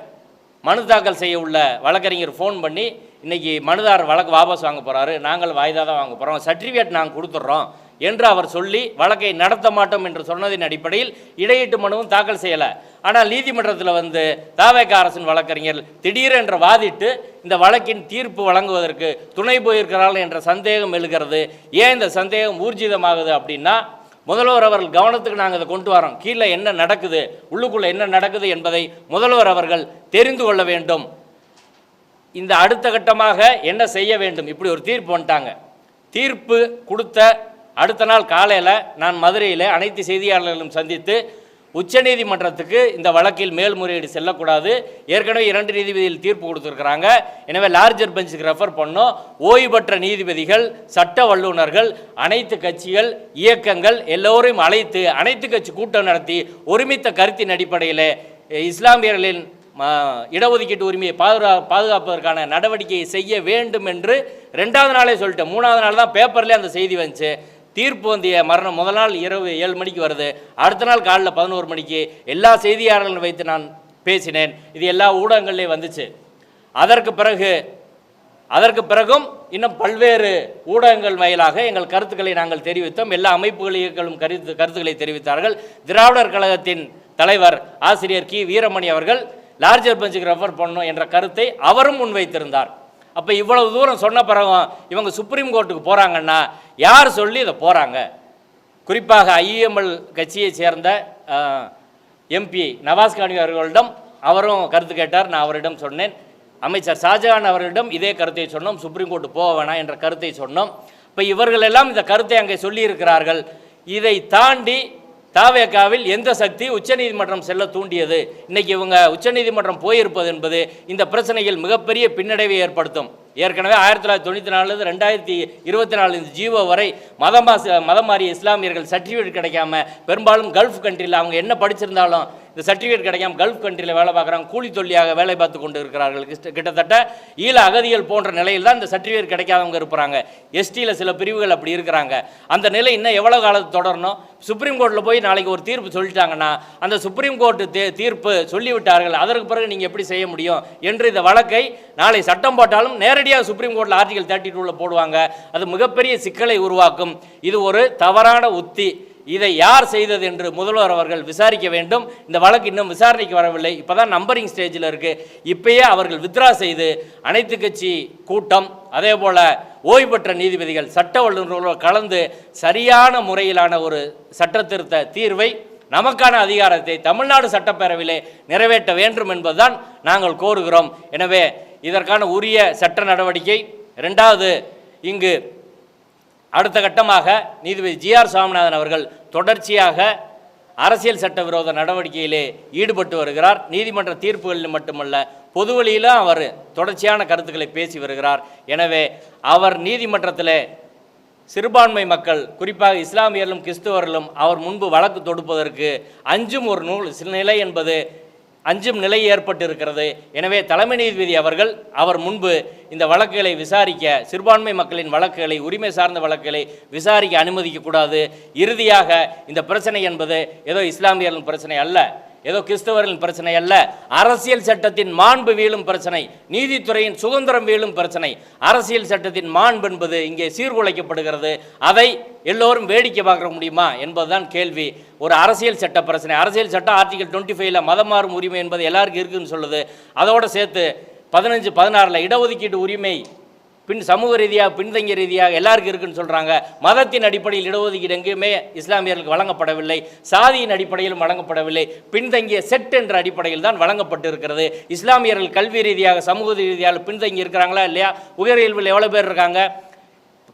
மனு தாக்கல் செய்ய உள்ள வழக்கறிஞர் ஃபோன் பண்ணி, இன்றைக்கி மனுதாரர் வழக்கு வாபஸ் வாங்க போகிறாரு, நாங்கள் வாய்தா தான் வாங்க போகிறோம், சர்டிஃபிகேட் நாங்கள் கொடுத்துட்றோம் என்று அவர் சொல்லி வழக்கை நடத்த மாட்டோம் என்று சொன்னதின் அடிப்படையில் இடையீட்டு மனுவும் தாக்கல் செய்யலை. ஆனால் நீதிமன்றத்தில் தவேக அரசின் வழக்கறிஞர் திடீரென்று வாதிட்டு இந்த வழக்கின் தீர்ப்பு வழங்குவதற்கு துணை போயிருக்கிறார்கள் என்ற சந்தேகம் எழுகிறது. ஏன் இந்த சந்தேகம் ஊர்ஜிதமாகுது அப்படின்னா, முதல்வர் அவர்கள் கவனத்துக்கு நாங்கள் இதை கொண்டு வரோம். கீழே என்ன நடக்குது, உள்ளுக்குள்ளே என்ன நடக்குது என்பதை முதல்வர் அவர்கள் தெரிந்து கொள்ள வேண்டும். இந்த அடுத்த கட்டமாக என்ன செய்ய வேண்டும்? இப்படி ஒரு தீர்ப்பு வந்துட்டாங்க. தீர்ப்பு கொடுத்த அடுத்த நாள் காலையில் நான் மதுரையில் அனைத்து செய்தியாளர்களும் சந்தித்து உச்சநீதிமன்றத்துக்கு இந்த வழக்கில் மேல்முறையீடு செல்லக்கூடாது, ஏற்கனவே 2 நீதிபதிகள் தீர்ப்பு கொடுத்துருக்குறாங்க, எனவே லார்ஜர் பெஞ்சுக்கு ரெஃபர் பண்ணோம், ஓய்வு பெற்ற நீதிபதிகள், சட்ட வல்லுநர்கள், அனைத்து கட்சிகள், இயக்கங்கள் எல்லோரையும் அழைத்து அனைத்து கட்சி கூட்டம் நடத்தி ஒருமித்த கருத்தின் அடிப்படையில் இஸ்லாமியர்களின் இடஒதுக்கீட்டு உரிமையை பாதுகாப்பதற்கான நடவடிக்கையை செய்ய வேண்டும் என்று 2வது நாளே சொல்லிட்டேன். 3வது நாள் தான் பேப்பர்லேயே அந்த செய்தி வந்துச்சு. தீர்ப்பு மரணம் முதல் நாள் இரவு 7 மணிக்கு வருது, அடுத்த நாள் காலையில் 11 மணிக்கு எல்லா செய்தியாளர்களும் வைத்து நான் பேசினேன். இது எல்லா ஊடகங்கள்லேயும் வந்துச்சு. அதற்கு பிறகும் இன்னும் பல்வேறு ஊடகங்கள் வாயிலாக எங்கள் கருத்துக்களை நாங்கள் தெரிவித்தோம். எல்லா அமைப்புகளும் கருத்துக்களை தெரிவித்தார்கள். திராவிடர் கழகத்தின் தலைவர் ஆசிரியர் கி வீரமணி அவர்கள் லார்ஜர் பெஞ்சுக்கு ரெஃபர் பண்ணணும் என்ற கருத்தை அவரும் முன்வைத்திருந்தார். அப்போ இவ்வளவு தூரம் சொன்ன பிறகும் இவங்க சுப்ரீம் கோர்ட்டுக்கு போகிறாங்கன்னா யார் சொல்லி இதை போகிறாங்க? குறிப்பாக ஐஎம்எல் கட்சியை சேர்ந்த எம்பி நவாஸ்கானி அவர்களிடம் அவரும் கருத்து கேட்டார். நான் அவரிடம் சொன்னேன். அமைச்சர் ஷாஜகான் அவர்களிடம் இதே கருத்தை சொன்னோம், சுப்ரீம் கோர்ட்டு போக வேணாம் என்ற கருத்தை சொன்னோம். இப்போ இவர்களெல்லாம் இந்த கருத்தை அங்கே சொல்லியிருக்கிறார்கள். இதை தாண்டி தவேகாவில் எந்த சக்தி உச்சநீதிமன்றம் செல்ல தூண்டியது? இன்னைக்கு இவங்க உச்சநீதிமன்றம் போயிருப்பது என்பது இந்த பிரச்சனையில் மிகப்பெரிய பின்னடைவை ஏற்படுத்தும். ஏற்கனவே 1994 2024 இந்த ஜீவோ வரை மதம் மாறிய இஸ்லாமியர்கள் சர்டிஃபிகேட் கிடைக்காம பெரும்பாலும் கல்ஃப் கண்ட்ரியில் அவங்க என்ன படிச்சிருந்தாலும் இந்த சர்டிஃபிகேட் கிடைக்காம கல்ஃப் கண்ட்ரியில் வேலை பார்க்குறாங்க, கூலி தொல்லியாக வேலை பார்த்து கொண்டு இருக்கிறார்கள். கிட்டத்தட்ட ஈழ அகதிகள் போன்ற நிலையில் தான் இந்த சர்டிஃபிகேட் கிடைக்காதவங்க இருப்பாங்க. எஸ்டியில் சில பிரிவுகள் அப்படி இருக்கிறாங்க. அந்த நிலை இன்னும் எவ்வளோ காலத்து தொடரணும்? சுப்ரீம் கோர்ட்டில் போய் நாளைக்கு ஒரு தீர்ப்பு சொல்லிட்டாங்கன்னா அந்த சுப்ரீம் கோர்ட்டு தீர்ப்பு சொல்லிவிட்டார்கள், அதற்கு பிறகு நீங்கள் எப்படி செய்ய முடியும் என்று இந்த வழக்கை நாளை சட்டம் போட்டாலும் நேரடியாக சுப்ரீம் கோர்ட்டில் ஆர்டிகல் 32 போடுவாங்க. அது மிகப்பெரிய சிக்கலை உருவாக்கும். இது ஒரு தவறான உத்தி. இதை யார் செய்தது என்று முதல்வர் அவர்கள் விசாரிக்க வேண்டும். இந்த வழக்கு இன்னும் விசாரணைக்கு வரவில்லை, இப்போதான் நம்பரிங் ஸ்டேஜில் இருக்குது. இப்பயே அவர்கள் வித்ரா செய்து அனைத்து கட்சி கூட்டம், அதே போல் ஓய்வு பெற்ற நீதிபதிகள், சட்ட வல்லுநர்களோடு கலந்து சரியான முறையிலான ஒரு சட்ட திருத்த தீர்வை, நமக்கான அதிகாரத்தை தமிழ்நாடு சட்டப்பேரவையிலே நிறைவேற்ற வேண்டும் என்பதுதான் நாங்கள் கோருகிறோம். எனவே இதற்கான உரிய சட்ட நடவடிக்கை. இரண்டாவது, இங்கு அடுத்த கட்டமாக நீதிபதி ஜிஆர் சாமிநாதன் அவர்கள் தொடர்ச்சியாக அரசியல் சட்டவிரோத நடவடிக்கையிலே ஈடுபட்டு வருகிறார். நீதிமன்ற தீர்ப்புகளில் மட்டுமல்ல, பொதுவெளியிலும் அவர் தொடர்ச்சியான கருத்துக்களை பேசி வருகிறார். எனவே அவர் நீதிமன்றத்தில் சிறுபான்மை மக்கள், குறிப்பாக இஸ்லாமியர்களும் கிறிஸ்துவர்களும் அவர் முன்பு வழக்கு தொடுப்பதற்கு அஞ்சும் ஒரு நிலை என்பது அஞ்சும் நிலை ஏற்பட்டு இருக்கிறது. எனவே தலைமை நீதிபதி அவர்கள் அவர் முன்பு இந்த வழக்குகளை விசாரிக்க, சிறுபான்மை மக்களின் வழக்குகளை, உரிமை சார்ந்த வழக்குகளை விசாரிக்க அனுமதிக்கக்கூடாது. இறுதியாக இந்த பிரச்சனை என்பது ஏதோ இஸ்லாமியர்களின் பிரச்சனை அல்ல, ஏதோ கிறிஸ்தவர்களின் பிரச்சனை அல்ல, அரசியல் சட்டத்தின் மாண்பு வீழும் பிரச்சனை, நீதித்துறையின் சுதந்திரம் வீழும் பிரச்சனை. அரசியல் சட்டத்தின் மாண்பு என்பது இங்கே சீர்குலைக்கப்படுகிறது. அதை எல்லோரும் வேடிக்கை பார்க்க முடியுமா என்பதுதான் கேள்வி. ஒரு அரசியல் சட்ட பிரச்சனை. அரசியல் சட்டம் ஆர்டிகல் 25 மதம் மாறும் உரிமை என்பது எல்லாருக்கும் இருக்குன்னு சொல்லுது. அதோடு சேர்த்து 15, 16 இடஒதுக்கீட்டு உரிமை சமூக ரீதியாக பின்தங்கிய ரீதியாக எல்லாருக்கும் இருக்குன்னு சொல்கிறாங்க. மதத்தின் அடிப்படையில் இடஒதுக்கீடு எங்கேயுமே இஸ்லாமியர்களுக்கு வழங்கப்படவில்லை, சாதியின் அடிப்படையிலும் வழங்கப்படவில்லை, பின்தங்கிய செட் என்ற அடிப்படையில் தான் வழங்கப்பட்டு இருக்கிறது. இஸ்லாமியர்கள் கல்வி ரீதியாக சமூக ரீதியாக பின்தங்கி இருக்கிறாங்களா இல்லையா? உயர்கல்வியில் எவ்வளோ பேர் இருக்காங்க?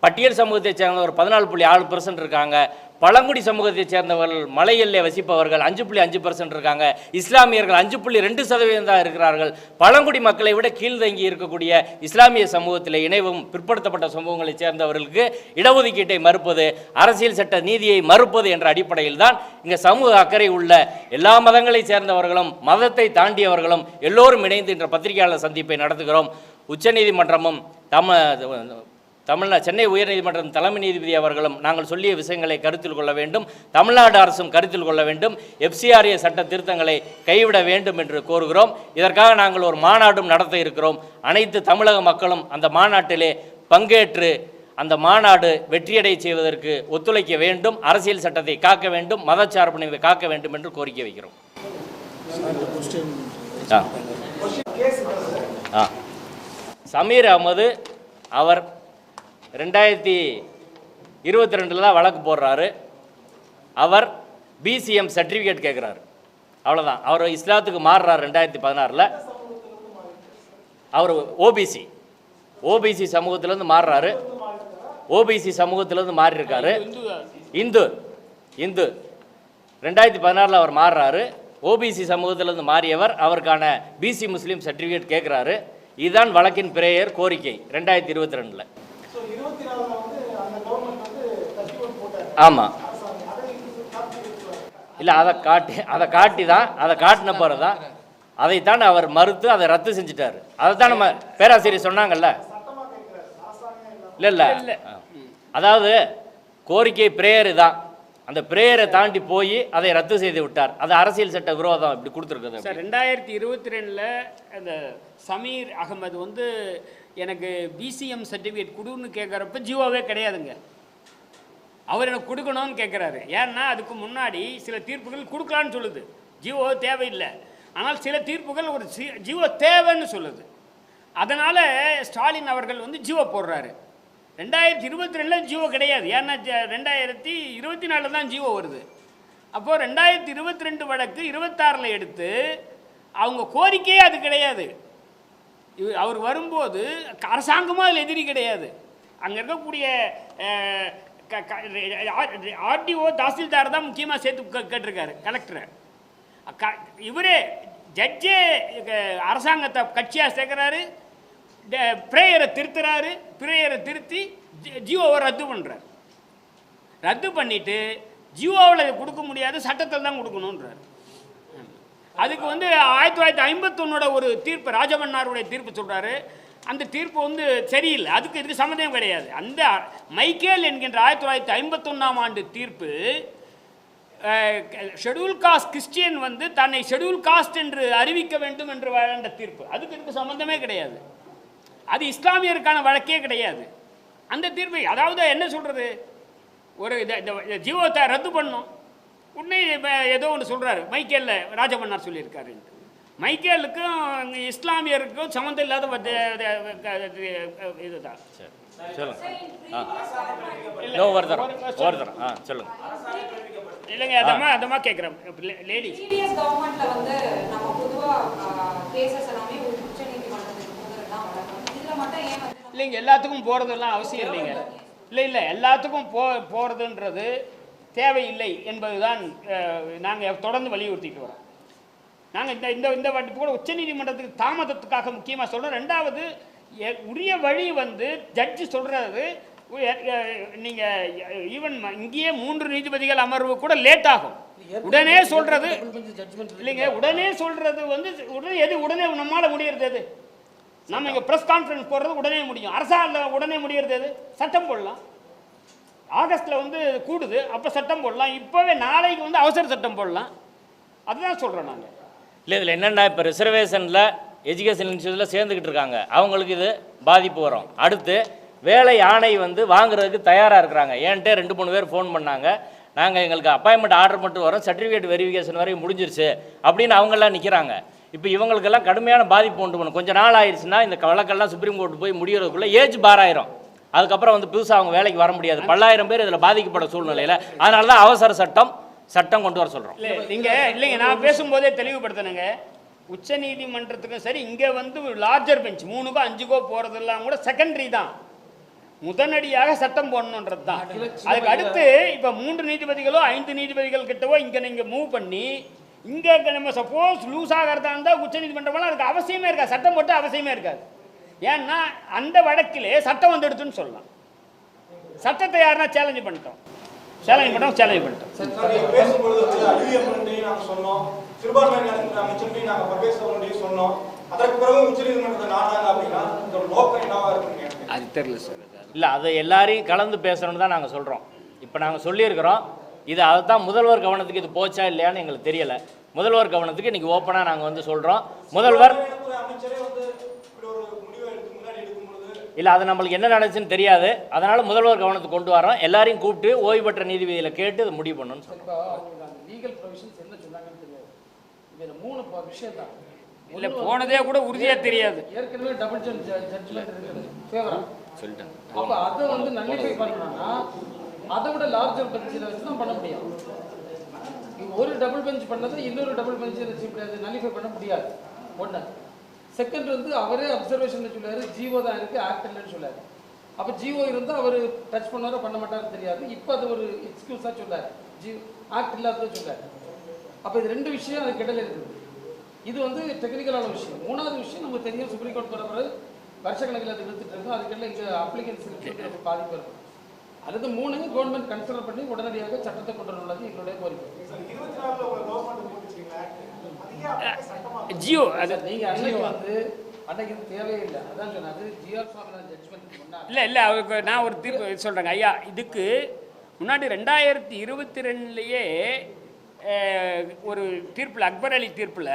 பட்டியல் சமூகத்தை சேர்ந்த ஒரு 14.6% இருக்காங்க. பழங்குடி சமூகத்தைச் சேர்ந்தவர்கள், மலையிலே வசிப்பவர்கள் 5.5% இருக்காங்க. இஸ்லாமியர்கள் 5.2% தான் இருக்கிறார்கள். பழங்குடி மக்களை விட கீழ்தங்கி இருக்கக்கூடிய இஸ்லாமிய சமூகத்தில் இணைவும் பிற்படுத்தப்பட்ட சமூகங்களைச் சேர்ந்தவர்களுக்கு இடஒதுக்கீட்டை மறுப்பது, அரசியல் சட்ட நீதியை மறுப்பது என்ற அடிப்படையில் தான் இங்கே சமூக அக்கறை உள்ள எல்லா மதங்களைச் சேர்ந்தவர்களும் மதத்தை தாண்டியவர்களும் எல்லோரும் இணைந்து என்ற பத்திரிகையாளர் சந்திப்பை நடத்துகிறோம். உச்சநீதிமன்றமும் சென்னை உயர்நீதிமன்றம் தலைமை நீதிபதி அவர்களும் நாங்கள் சொல்லிய விஷயங்களை கருத்தில் கொள்ள வேண்டும். தமிழ்நாடு அரசும் கருத்தில் கொள்ள வேண்டும். FCRA சட்ட திருத்தங்களை கைவிட வேண்டும் என்று கோருகிறோம். இதற்காக நாங்கள் ஒரு மாநாடும் நடத்த இருக்கிறோம். அனைத்து தமிழக மக்களும் அந்த மாநாட்டிலே பங்கேற்று அந்த மாநாடு வெற்றியடை செய்வதற்கு ஒத்துழைக்க வேண்டும். அரசியல் சட்டத்தை காக்க வேண்டும், மதச்சார்பினை காக்க வேண்டும் என்று கோரிக்கை வைக்கிறோம். சமீர் அகமது அவர் 2022 தான் வழக்கு போடுறாரு. அவர் BCM சர்டிஃபிகேட் கேட்குறாரு, அவ்வளோதான். அவர் இஸ்லாத்துக்கு மாறுறார். 2016 அவர் OBC சமூகத்திலேருந்து மாறுறாரு. OBC சமூகத்திலேருந்து மாறி இருக்காரு. இந்து 2016 அவர் மாறுறாரு. OBC சமூகத்திலேருந்து மாறியவர் அவருக்கான BC முஸ்லீம் சர்டிஃபிகேட் கேட்குறாரு. இதுதான் வழக்கின் பிரேயர் கோரிக்கை 2022. ஆமாம், இல்லை அதை காட்டின பிறகு தான் அதைத்தான் அவர் மறுத்து அதை ரத்து செஞ்சுட்டார். அதைத்தான் நம்ம பேராசிரியர் சொன்னாங்கல்ல. இல்லை அதாவது கோரிக்கை பிரேயர் தான், அந்த பிரேயரை தாண்டி போய் அதை ரத்து செய்து விட்டார். அது அரசியல் சட்ட விரோதம் இப்படி கொடுத்துருக்குது. சார் 2022 அந்த சமீர் அகமது எனக்கு BCM சர்டிஃபிகேட் கொடுன்னு கேட்குறப்ப ஜீவோவே கிடையாதுங்க. அவர் எனக்கு கொடுக்கணும்னு கேட்குறாரு. ஏன்னா அதுக்கு முன்னாடி சில தீர்ப்புகள் கொடுக்கலான்னு சொல்லுது, ஜீவோ தேவையில்லை. ஆனால் சில தீர்ப்புகள் ஒரு ஜீவோ தேவைன்னு சொல்லுது. அதனால் ஸ்டாலின் அவர்கள் ஜீவோ போடுறாரு. 2022 ஜீவோ கிடையாது. ஏன்னா 2024 தான் ஜீவோ வருது. அப்போது 2022 வழக்கு 26 எடுத்து அவங்க கோரிக்கையே அது கிடையாது. அவர் வரும்போது அரசாங்கமும் அதில் எதிரி கிடையாது. அங்கே இருக்கக்கூடிய RDO தாசில்தார் தான் முக்கியமாக சேர்த்து கேட்டிருக்காரு, கலெக்டரை. இவரே ஜட்ஜே அரசாங்கத்தை கட்சியாக சேர்க்குறாரு. ப்ரேயரை திருத்துறாரு. ப்ரேயரை திருத்தி ஜியோவை ரத்து பண்ணுறாரு. ரத்து பண்ணிவிட்டு ஜியோவில் கொடுக்க முடியாது, சட்டத்தில் தான் கொடுக்கணுன்றார். அதுக்கு 1951 ஒரு தீர்ப்பு, ராஜமன்னாருடைய தீர்ப்பு சொல்கிறாரு. அந்த தீர்ப்பு சரியில்லை, அதுக்கு இதுக்கு சம்மந்தம் கிடையாது. அந்த மைக்கேல் என்கின்ற 1951ஆம் ஆண்டு தீர்ப்பு ஷெட்யூல் காஸ்ட் கிறிஸ்டியன் தன்னை ஷெட்யூல் காஸ்ட் என்று அறிவிக்க வேண்டும் என்று வழங்க தீர்ப்பு, அதுக்கு இதுக்கு சம்மந்தமே கிடையாது. அது இஸ்லாமியருக்கான வழக்கே கிடையாது அந்த தீர்ப்பு. அதாவது என்ன சொல்கிறது, ஒரு ஜீவத்தை ரத்து பண்ணும் உடனே ஏதோ ஒன்று சொல்கிறாரு. மைக்கேலில் ராஜமன்னார் சொல்லியிருக்காரு. மைக்கேலுக்கும் இஸ்லாமியருக்கும் சம்மந்தம் இல்லாத இதுதான். சொல்லுங்க. இல்லைங்க, அதமா கேட்குறேன். லேடி இல்லைங்க, எல்லாத்துக்கும் போகிறதெல்லாம் அவசியம் இல்லைங்க. இல்லை எல்லாத்துக்கும் போகிறதுன்றது தேவையில்லை என்பதுதான் நாங்கள் தொடர்ந்து வலியுறுத்திட்டு வரோம். நாங்கள் இந்த வாட்டி கூட உச்சநீதிமன்றத்துக்கு தாமதத்துக்காக முக்கியமாக சொல்கிறோம். ரெண்டாவது, உரிய வழி ஜட்ஜி சொல்கிறது, நீங்கள் ஈவன் இங்கேயே 3 நீதிபதிகள் அமர்வு கூட லேட் ஆகும். உடனே சொல்கிறது இல்லைங்க, உடனே சொல்கிறது உடனே நம்மளால் முடியறது எது? நம்ம இங்கே ப்ரெஸ் கான்ஃபரன்ஸ் போடுறது உடனே முடியும். அரசாங்கம் உடனே முடியறது எது? சட்டம் போடலாம். ஆகஸ்ட்டில் கூடுது, அப்போ சட்டம் போடலாம். இப்போவே நாளைக்கு அவசர சட்டம் போடலாம். அதுதான் சொல்கிறோம் நாங்கள். இல்லை, இதில் என்னென்னா, இப்போ ரிசர்வேஷனில் எஜுகேஷன் இன்ஸ்டியூட்டில் சேர்ந்துக்கிட்டு இருக்காங்க, அவங்களுக்கு இது பாதிப்பு வரும். அடுத்து வேலை ஆணை வாங்குறதுக்கு தயாராக இருக்கிறாங்க. ஏன்ட்டு 2-3 பேர் ஃபோன் பண்ணாங்க, நாங்கள் எங்களுக்கு அப்பாயின்மெண்ட் ஆர்டர் மட்டும் வரோம், சர்டிஃபிகேட் வெரிஃபிகேஷன் வரையும் முடிஞ்சிருச்சு அப்படின்னு அவங்கெல்லாம் நிற்கிறாங்க. இப்போ இவங்களுக்கெல்லாம் கடுமையான பாதிப்பு உண்டு பண்ணும். கொஞ்சம் நாள் ஆயிடுச்சுன்னா இந்த வழக்கெல்லாம் சுப்ரீம் கோர்ட்டு போய் முடிகிறதுக்குள்ளே ஏஜ் பார் ஆயிரும். அதுக்கப்புறம் புதுசாக அவங்க வேலைக்கு வர முடியாது. 10,000 பேர் இதில் பாதிக்கப்பட்ட சூழ்நிலையில் அதனால தான் அவசர சட்டம் கொண்டு வர சொல்கிறோம். இல்லைங்க, நான் பேசும்போதே தெளிவுபடுத்தினேங்க. உச்ச நீதிமன்றத்துக்கும் சரி, இங்கே லார்ஜர் பெஞ்ச் 3கோ 5கோ போகிறதெல்லாம் கூட செகண்டரி தான். முதனடியாக சட்டம் போடணுன்றது தான். அதுக்கு அடுத்து இப்போ 3 நீதிபதிகளோ 5 நீதிபதிகள் கிட்டவோ இங்கே நீங்கள் மூவ் பண்ணி இங்கே நம்ம சப்போஸ் லூஸ் ஆகிறதா இருந்தால் உச்ச நீதிமன்றம்லாம் அதுக்கு அவசியமே இருக்காது, சட்டம் போட்டு அவசியமே இருக்காது. ஏன்னா அந்த வழக்கிலே சட்டம் எடுத்துன்னு சொல்லலாம். சட்டத்தை யாருன்னா சேலஞ்ச் பண்ணிட்டோம். அது தெரியல சார். இல்லை, அதை எல்லாரையும் கலந்து பேசணும்னு தான் நாங்கள் சொல்கிறோம். இப்போ நாங்கள் சொல்லியிருக்கிறோம், இது அதை தான் முதல்வர் கவனத்துக்கு இது போச்சா இல்லையான்னு எங்களுக்கு தெரியலை. முதல்வர் கவனத்துக்கு இன்றைக்கி ஓப்பனாக நாங்கள் சொல்கிறோம். முதல்வர் இல்லை, அது நம்மளுக்கு என்ன நடந்துச்சுன்னு தெரியாது. அதனால் முதல்வர் கவனத்துக்கு கொண்டு வரோம். எல்லாரையும் கூப்பிட்டு ஓய்வு பெற்ற நீதிபதியில் கேட்டு அதை முடிவு பண்ணணும்னு சொல்லுங்கள். இல்லை, போனதே கூட உறுதியாக தெரியாது. ஏற்கனவே டபுள் ஜட்ஜ்மெண்ட் சொல்லிட்டேன். அப்போ அதை நல்லிஃபை பண்ணணும்னா அதை விட லார்ஜர் பெஞ்சில் வச்சு தான் பண்ண முடியும். ஒரு டபுள் பெஞ்ச் பண்ணதை இன்னொரு டபுள் பெஞ்சை நல்லிஃபை பண்ண முடியாது. ஒன்று. செகண்ட் அவரே அப்சர்வேஷன் சொல்லுவார், ஜிஓ தான் இருக்குது, ஆக்ட் இல்லைன்னு சொல்லுவார். அப்போ ஜிஓ இருந்தால் அவர் டச் பண்ணாரோ பண்ண மாட்டாருன்னு தெரியாது. இப்போ அது ஒரு எக்ஸ்கியூஸாக சொல்லார், ஆக்ட் இல்லாததை சொல்லார். அப்போ இது 2 விஷயம் அதுக்கு இடையில இருக்குது. இது டெக்னிக்கலான விஷயம். 3வது விஷயம் நமக்கு தெரியும், சுப்ரீம் கோர்ட் போகிற பிறகு வருஷக்கணக்கில் அது எடுத்துகிட்டு இருக்கோம். அதுக்கெல்லாம் இங்கே அப்ளிகன்ஸ் பாதிப்பு இருக்கும். அல்லது 3 கவர்மெண்ட் கன்சிடர் பண்ணி உடனடியாக சட்டத்தை கொண்டு வரது எங்களுடைய கோரிக்கை. ஜியோ அது நீங்கள் அன்னைக்கு அன்னைக்கு தேவையில்லை. அதான் சொன்னது ஜிஆர் சுவாமிநாதன் ஜட்ஜ்மெண்ட் முன்னாடி இல்லை அவருக்கு நான் ஒரு தீர்ப்பு சொல்கிறேங்க ஐயா. இதுக்கு முன்னாடி 2022லேயே ஒரு தீர்ப்பில், அக்பர் அலி தீர்ப்பில்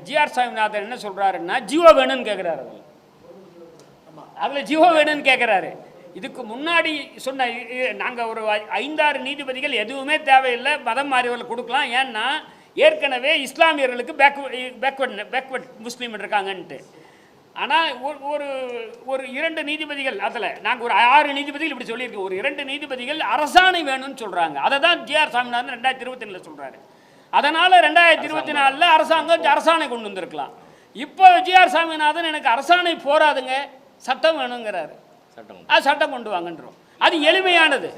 ஜிஆர் சுவாமிநாதன் என்ன சொல்கிறாருன்னா, ஜியோ வேணும்னு கேட்குறாரு. அதில் ஜியோ வேணும்னு கேட்குறாரு. இதுக்கு முன்னாடி சொன்ன நாங்கள் ஒரு 5-6 நீதிபதிகள் எதுவுமே தேவையில்லை, மதம் மாறியவர்கள் கொடுக்கலாம். ஏன்னா ஏற்கனவே இஸ்லாமியர்களுக்கு பேக்வர்ட் முஸ்லீம் இருக்காங்கன்ட்டு. ஆனால் ஒரு 2 நீதிபதிகள், அதில் நாங்கள் ஒரு 6 நீதிபதிகள் இப்படி சொல்லியிருக்கோம். ஒரு 2 நீதிபதிகள் அரசாணை வேணும்னு சொல்கிறாங்க. அதை தான் ஜிஆர் சாமிநாதன் 2022 சொல்கிறாரு. அதனால் 2024 அரசாங்கம் அரசாணை கொண்டு வந்திருக்கலாம். இப்போ ஜிஆர் சாமிநாதன் எனக்கு அரசாணை போராதுங்க, சட்டம் வேணுங்கிறாரு. சட்டம் கொண்டு வாங்கன்றோம். அது எளிமையானது.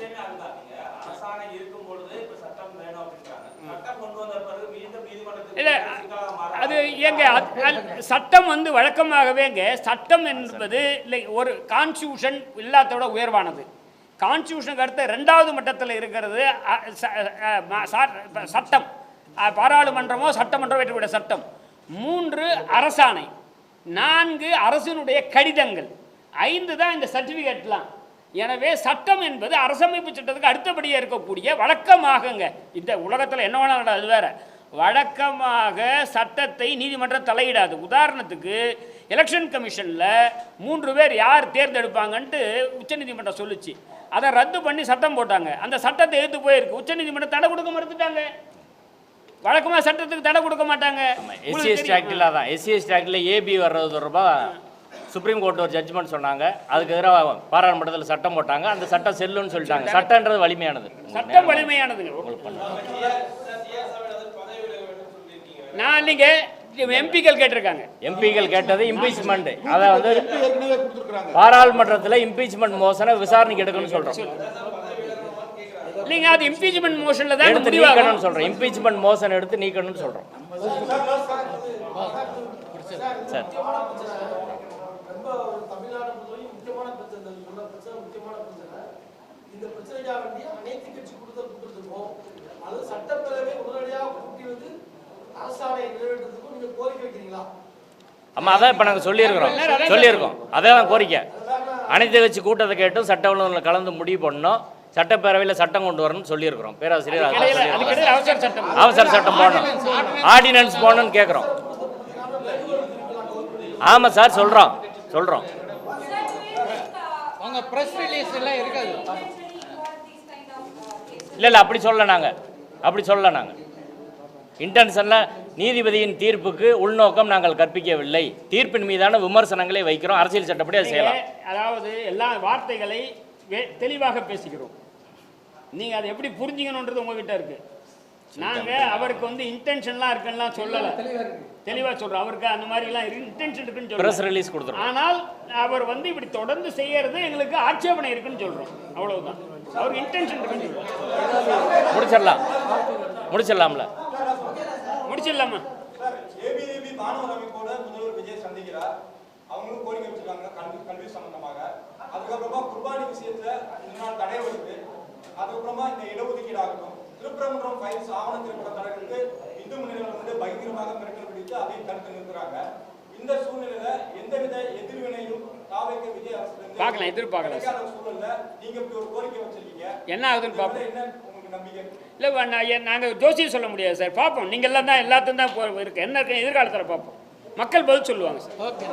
இல்லை அது ஏங்க சட்டம் வந்து வழக்கமாகவேங்க சட்டம் என்பது இல்லை ஒரு கான்ஸ்டியூஷன் எல்லாத்தோட உயர்வானது. கான்ஸ்டியூஷனுக்கு அடுத்த 2வது மட்டத்தில் இருக்கிறது சட்டம், பாராளுமன்றமோ சட்டமன்றமோ ஏற்றக்கூடிய சட்டம். 3 அரசாணை, 4 அரசினுடைய கடிதங்கள், 5 தான் இந்த சர்டிஃபிகேட்லாம். எனவே சட்டம் என்பது அரசமைப்பு சட்டத்துக்கு அடுத்தபடியாக இருக்கக்கூடிய வழக்கமாகங்க. இந்த உலகத்தில் என்ன வேணால் அது வேற, வழக்கமாக சட்டத்தை நீதிமன்றம் தலையிடாது. உதாரணத்துக்கு எலெக்ஷன் கமிஷனில் 3 பேர் யார் தேர்ந்தெடுப்பாங்கன்ட்டு உச்சநீதிமன்றம் சொல்லிச்சு. அதை ரத்து பண்ணி சட்டம் போட்டாங்க. அந்த சட்டத்தை எதிர்த்து போயிருக்கு. உச்சநீதிமன்றம் தடை கொடுக்க மறுத்துட்டாங்க. வழக்கமாக சட்டத்துக்கு தடை கொடுக்க மாட்டாங்க. எஸ்சிஎஸ்டி ஆக்டில் தான், எஸ்சிஎஸ்டி ஆக்டில் ஏபி வர்றது தொடர்பாக சுப்ரீம் கோர்ட் ஒரு ஜட்ஜ்மெண்ட் சொன்னாங்க. அதுக்கு எதிராக பாராளுமன்றத்தில் சட்டம் போட்டாங்க. அந்த சட்டம் செல்லுன்னு சொல்லிட்டாங்க. சட்டன்றது வலிமையானது, சட்டம் வலிமையானதுங்க. நான் இல்லைங்க, எம்பிக்கள் கேட்டிருக்காங்க. எம்பிக்கள் கேட்டது இம்பீச்மெண்ட். அதை வந்து பாராளுமன்றத்தில் இம்பீச்மெண்ட் மோஷனை விசாரணைக்கு எடுக்கணும்னு சொல்கிறோம். இல்லைங்க, அது இம்பீச்மெண்ட் மோஷனில் தான் எடுத்து நீக்கணும்னு சொல்கிறோம். இம்பீச்மெண்ட் மோஷன் எடுத்து நீக்கணும்னு சொல்கிறோம். சார் இந்த பிரச்சனைக்காக வேண்டிய அனைத்து கட்சி கொடுத்துருக்கோம். அது சட்டப்பேரவை உடனடியாக கூட்டி வந்து அரசாணை நிறைவேற்றத்துக்கும் நீங்க கோரிக்கை வைக்கிறீங்களா? ஆமாம், அதான் இப்போ நாங்கள் சொல்லியிருக்கோம். அதே தான் கோரிக்கை. அனைத்து கட்சி கூட்டத்தை கேட்டும் சட்ட ஒழுங்கில் கலந்து முடிவு பண்ணணும். சட்டப்பேரவையில் சட்டம் கொண்டு வரணும்னு சொல்லியிருக்கிறோம். பேராசிரியர் அவசர சட்டம் போடணும், ஆர்டினன்ஸ் போடணும்னு கேட்குறோம். ஆமாம் சார், சொல்கிறோம். உங்கள் ப்ரெஸ் ரிலீஸ் எல்லாம் இருக்காது. இல்லை அப்படி சொல்லலை நாங்கள். இன்டென்ஷனில் நீதிபதியின் தீர்ப்புக்கு உள்நோக்கம் நாங்கள் கற்பிக்கவில்லை. தீர்ப்பின் மீதான விமர்சனங்களை வைக்கிறோம். அரசியல் சட்டப்படி அதை செய்யலாம். அதாவது எல்லா வார்த்தைகளை தெளிவாக பேசிக்கிறோம். நீங்கள் அதை எப்படி புரிஞ்சுக்கணுன்றது உங்ககிட்ட இருக்கு. நாங்கள் அவருக்கு வந்து இன்டென்ஷன்லாம் இருக்குன்னா சொல்லலை, தெளிவாக சொல்கிறோம். அவருக்கு அந்த மாதிரிலாம் இன்டென்ஷன் இருக்குன்னு சொல்கிறோம். ப்ரெஸ் ரிலீஸ் கொடுத்துருவோம். ஆனால் அவர் வந்து இப்படி தொடர்ந்து செய்யறது எங்களுக்கு ஆட்சேபனை இருக்குன்னு சொல்கிறோம். அவ்வளவுதான். அவருக்கு இன்டென்ஷன் இருக்குன்னு சொல்கிறோம். முடிச்சிடலாம்ல. முடிச்சிடலாமா? ஏபிவிபி மாணவர் அமைப்போட முதல்வர் விஜய் சந்திக்கிறார். அவங்களும் கோரிக்கை வச்சிருக்காங்க கல்வி சம்பந்தமாக. அதுக்கப்புறமா குர்பானி விஷயத்துல இன்னொரு தடை வருது. அதுக்கப்புறமா இந்த இடஒதுக்கீடு ஆகட்டும், திருப்பரங்குன்றம் ஃபைல்ஸ் ஆவண திரைப்பட தடங்களுக்கு இந்து முன்னணிகள் வந்து பகிரங்கமாக மிரட்டல் பிடித்து அதையும் தடுத்து நிறுத்துறாங்க. இந்த சூழ்நிலையில எந்தவித எதிர்வினையும் தாவேக விஜய் அரசு எதிர்பார்க்கல சூழல்ல நீங்க இப்படி ஒரு கோரிக்கை வச்சிருக்கீங்க, என்ன ஆகுதுன்னு பார்ப்போம். என்ன உங்களுக்கு நம்பிக்கை? இல்லை, நாங்கள் ஜோசியம் சொல்ல முடியாது சார். பார்ப்போம். நீங்கள் எல்லாம் தான் எல்லாத்தையும் தான் இருக்கு. என்ன இருக்கு எதிர்காலத்தில் பார்ப்போம். மக்கள் பதில் சொல்லுவாங்க சார். ஓகே.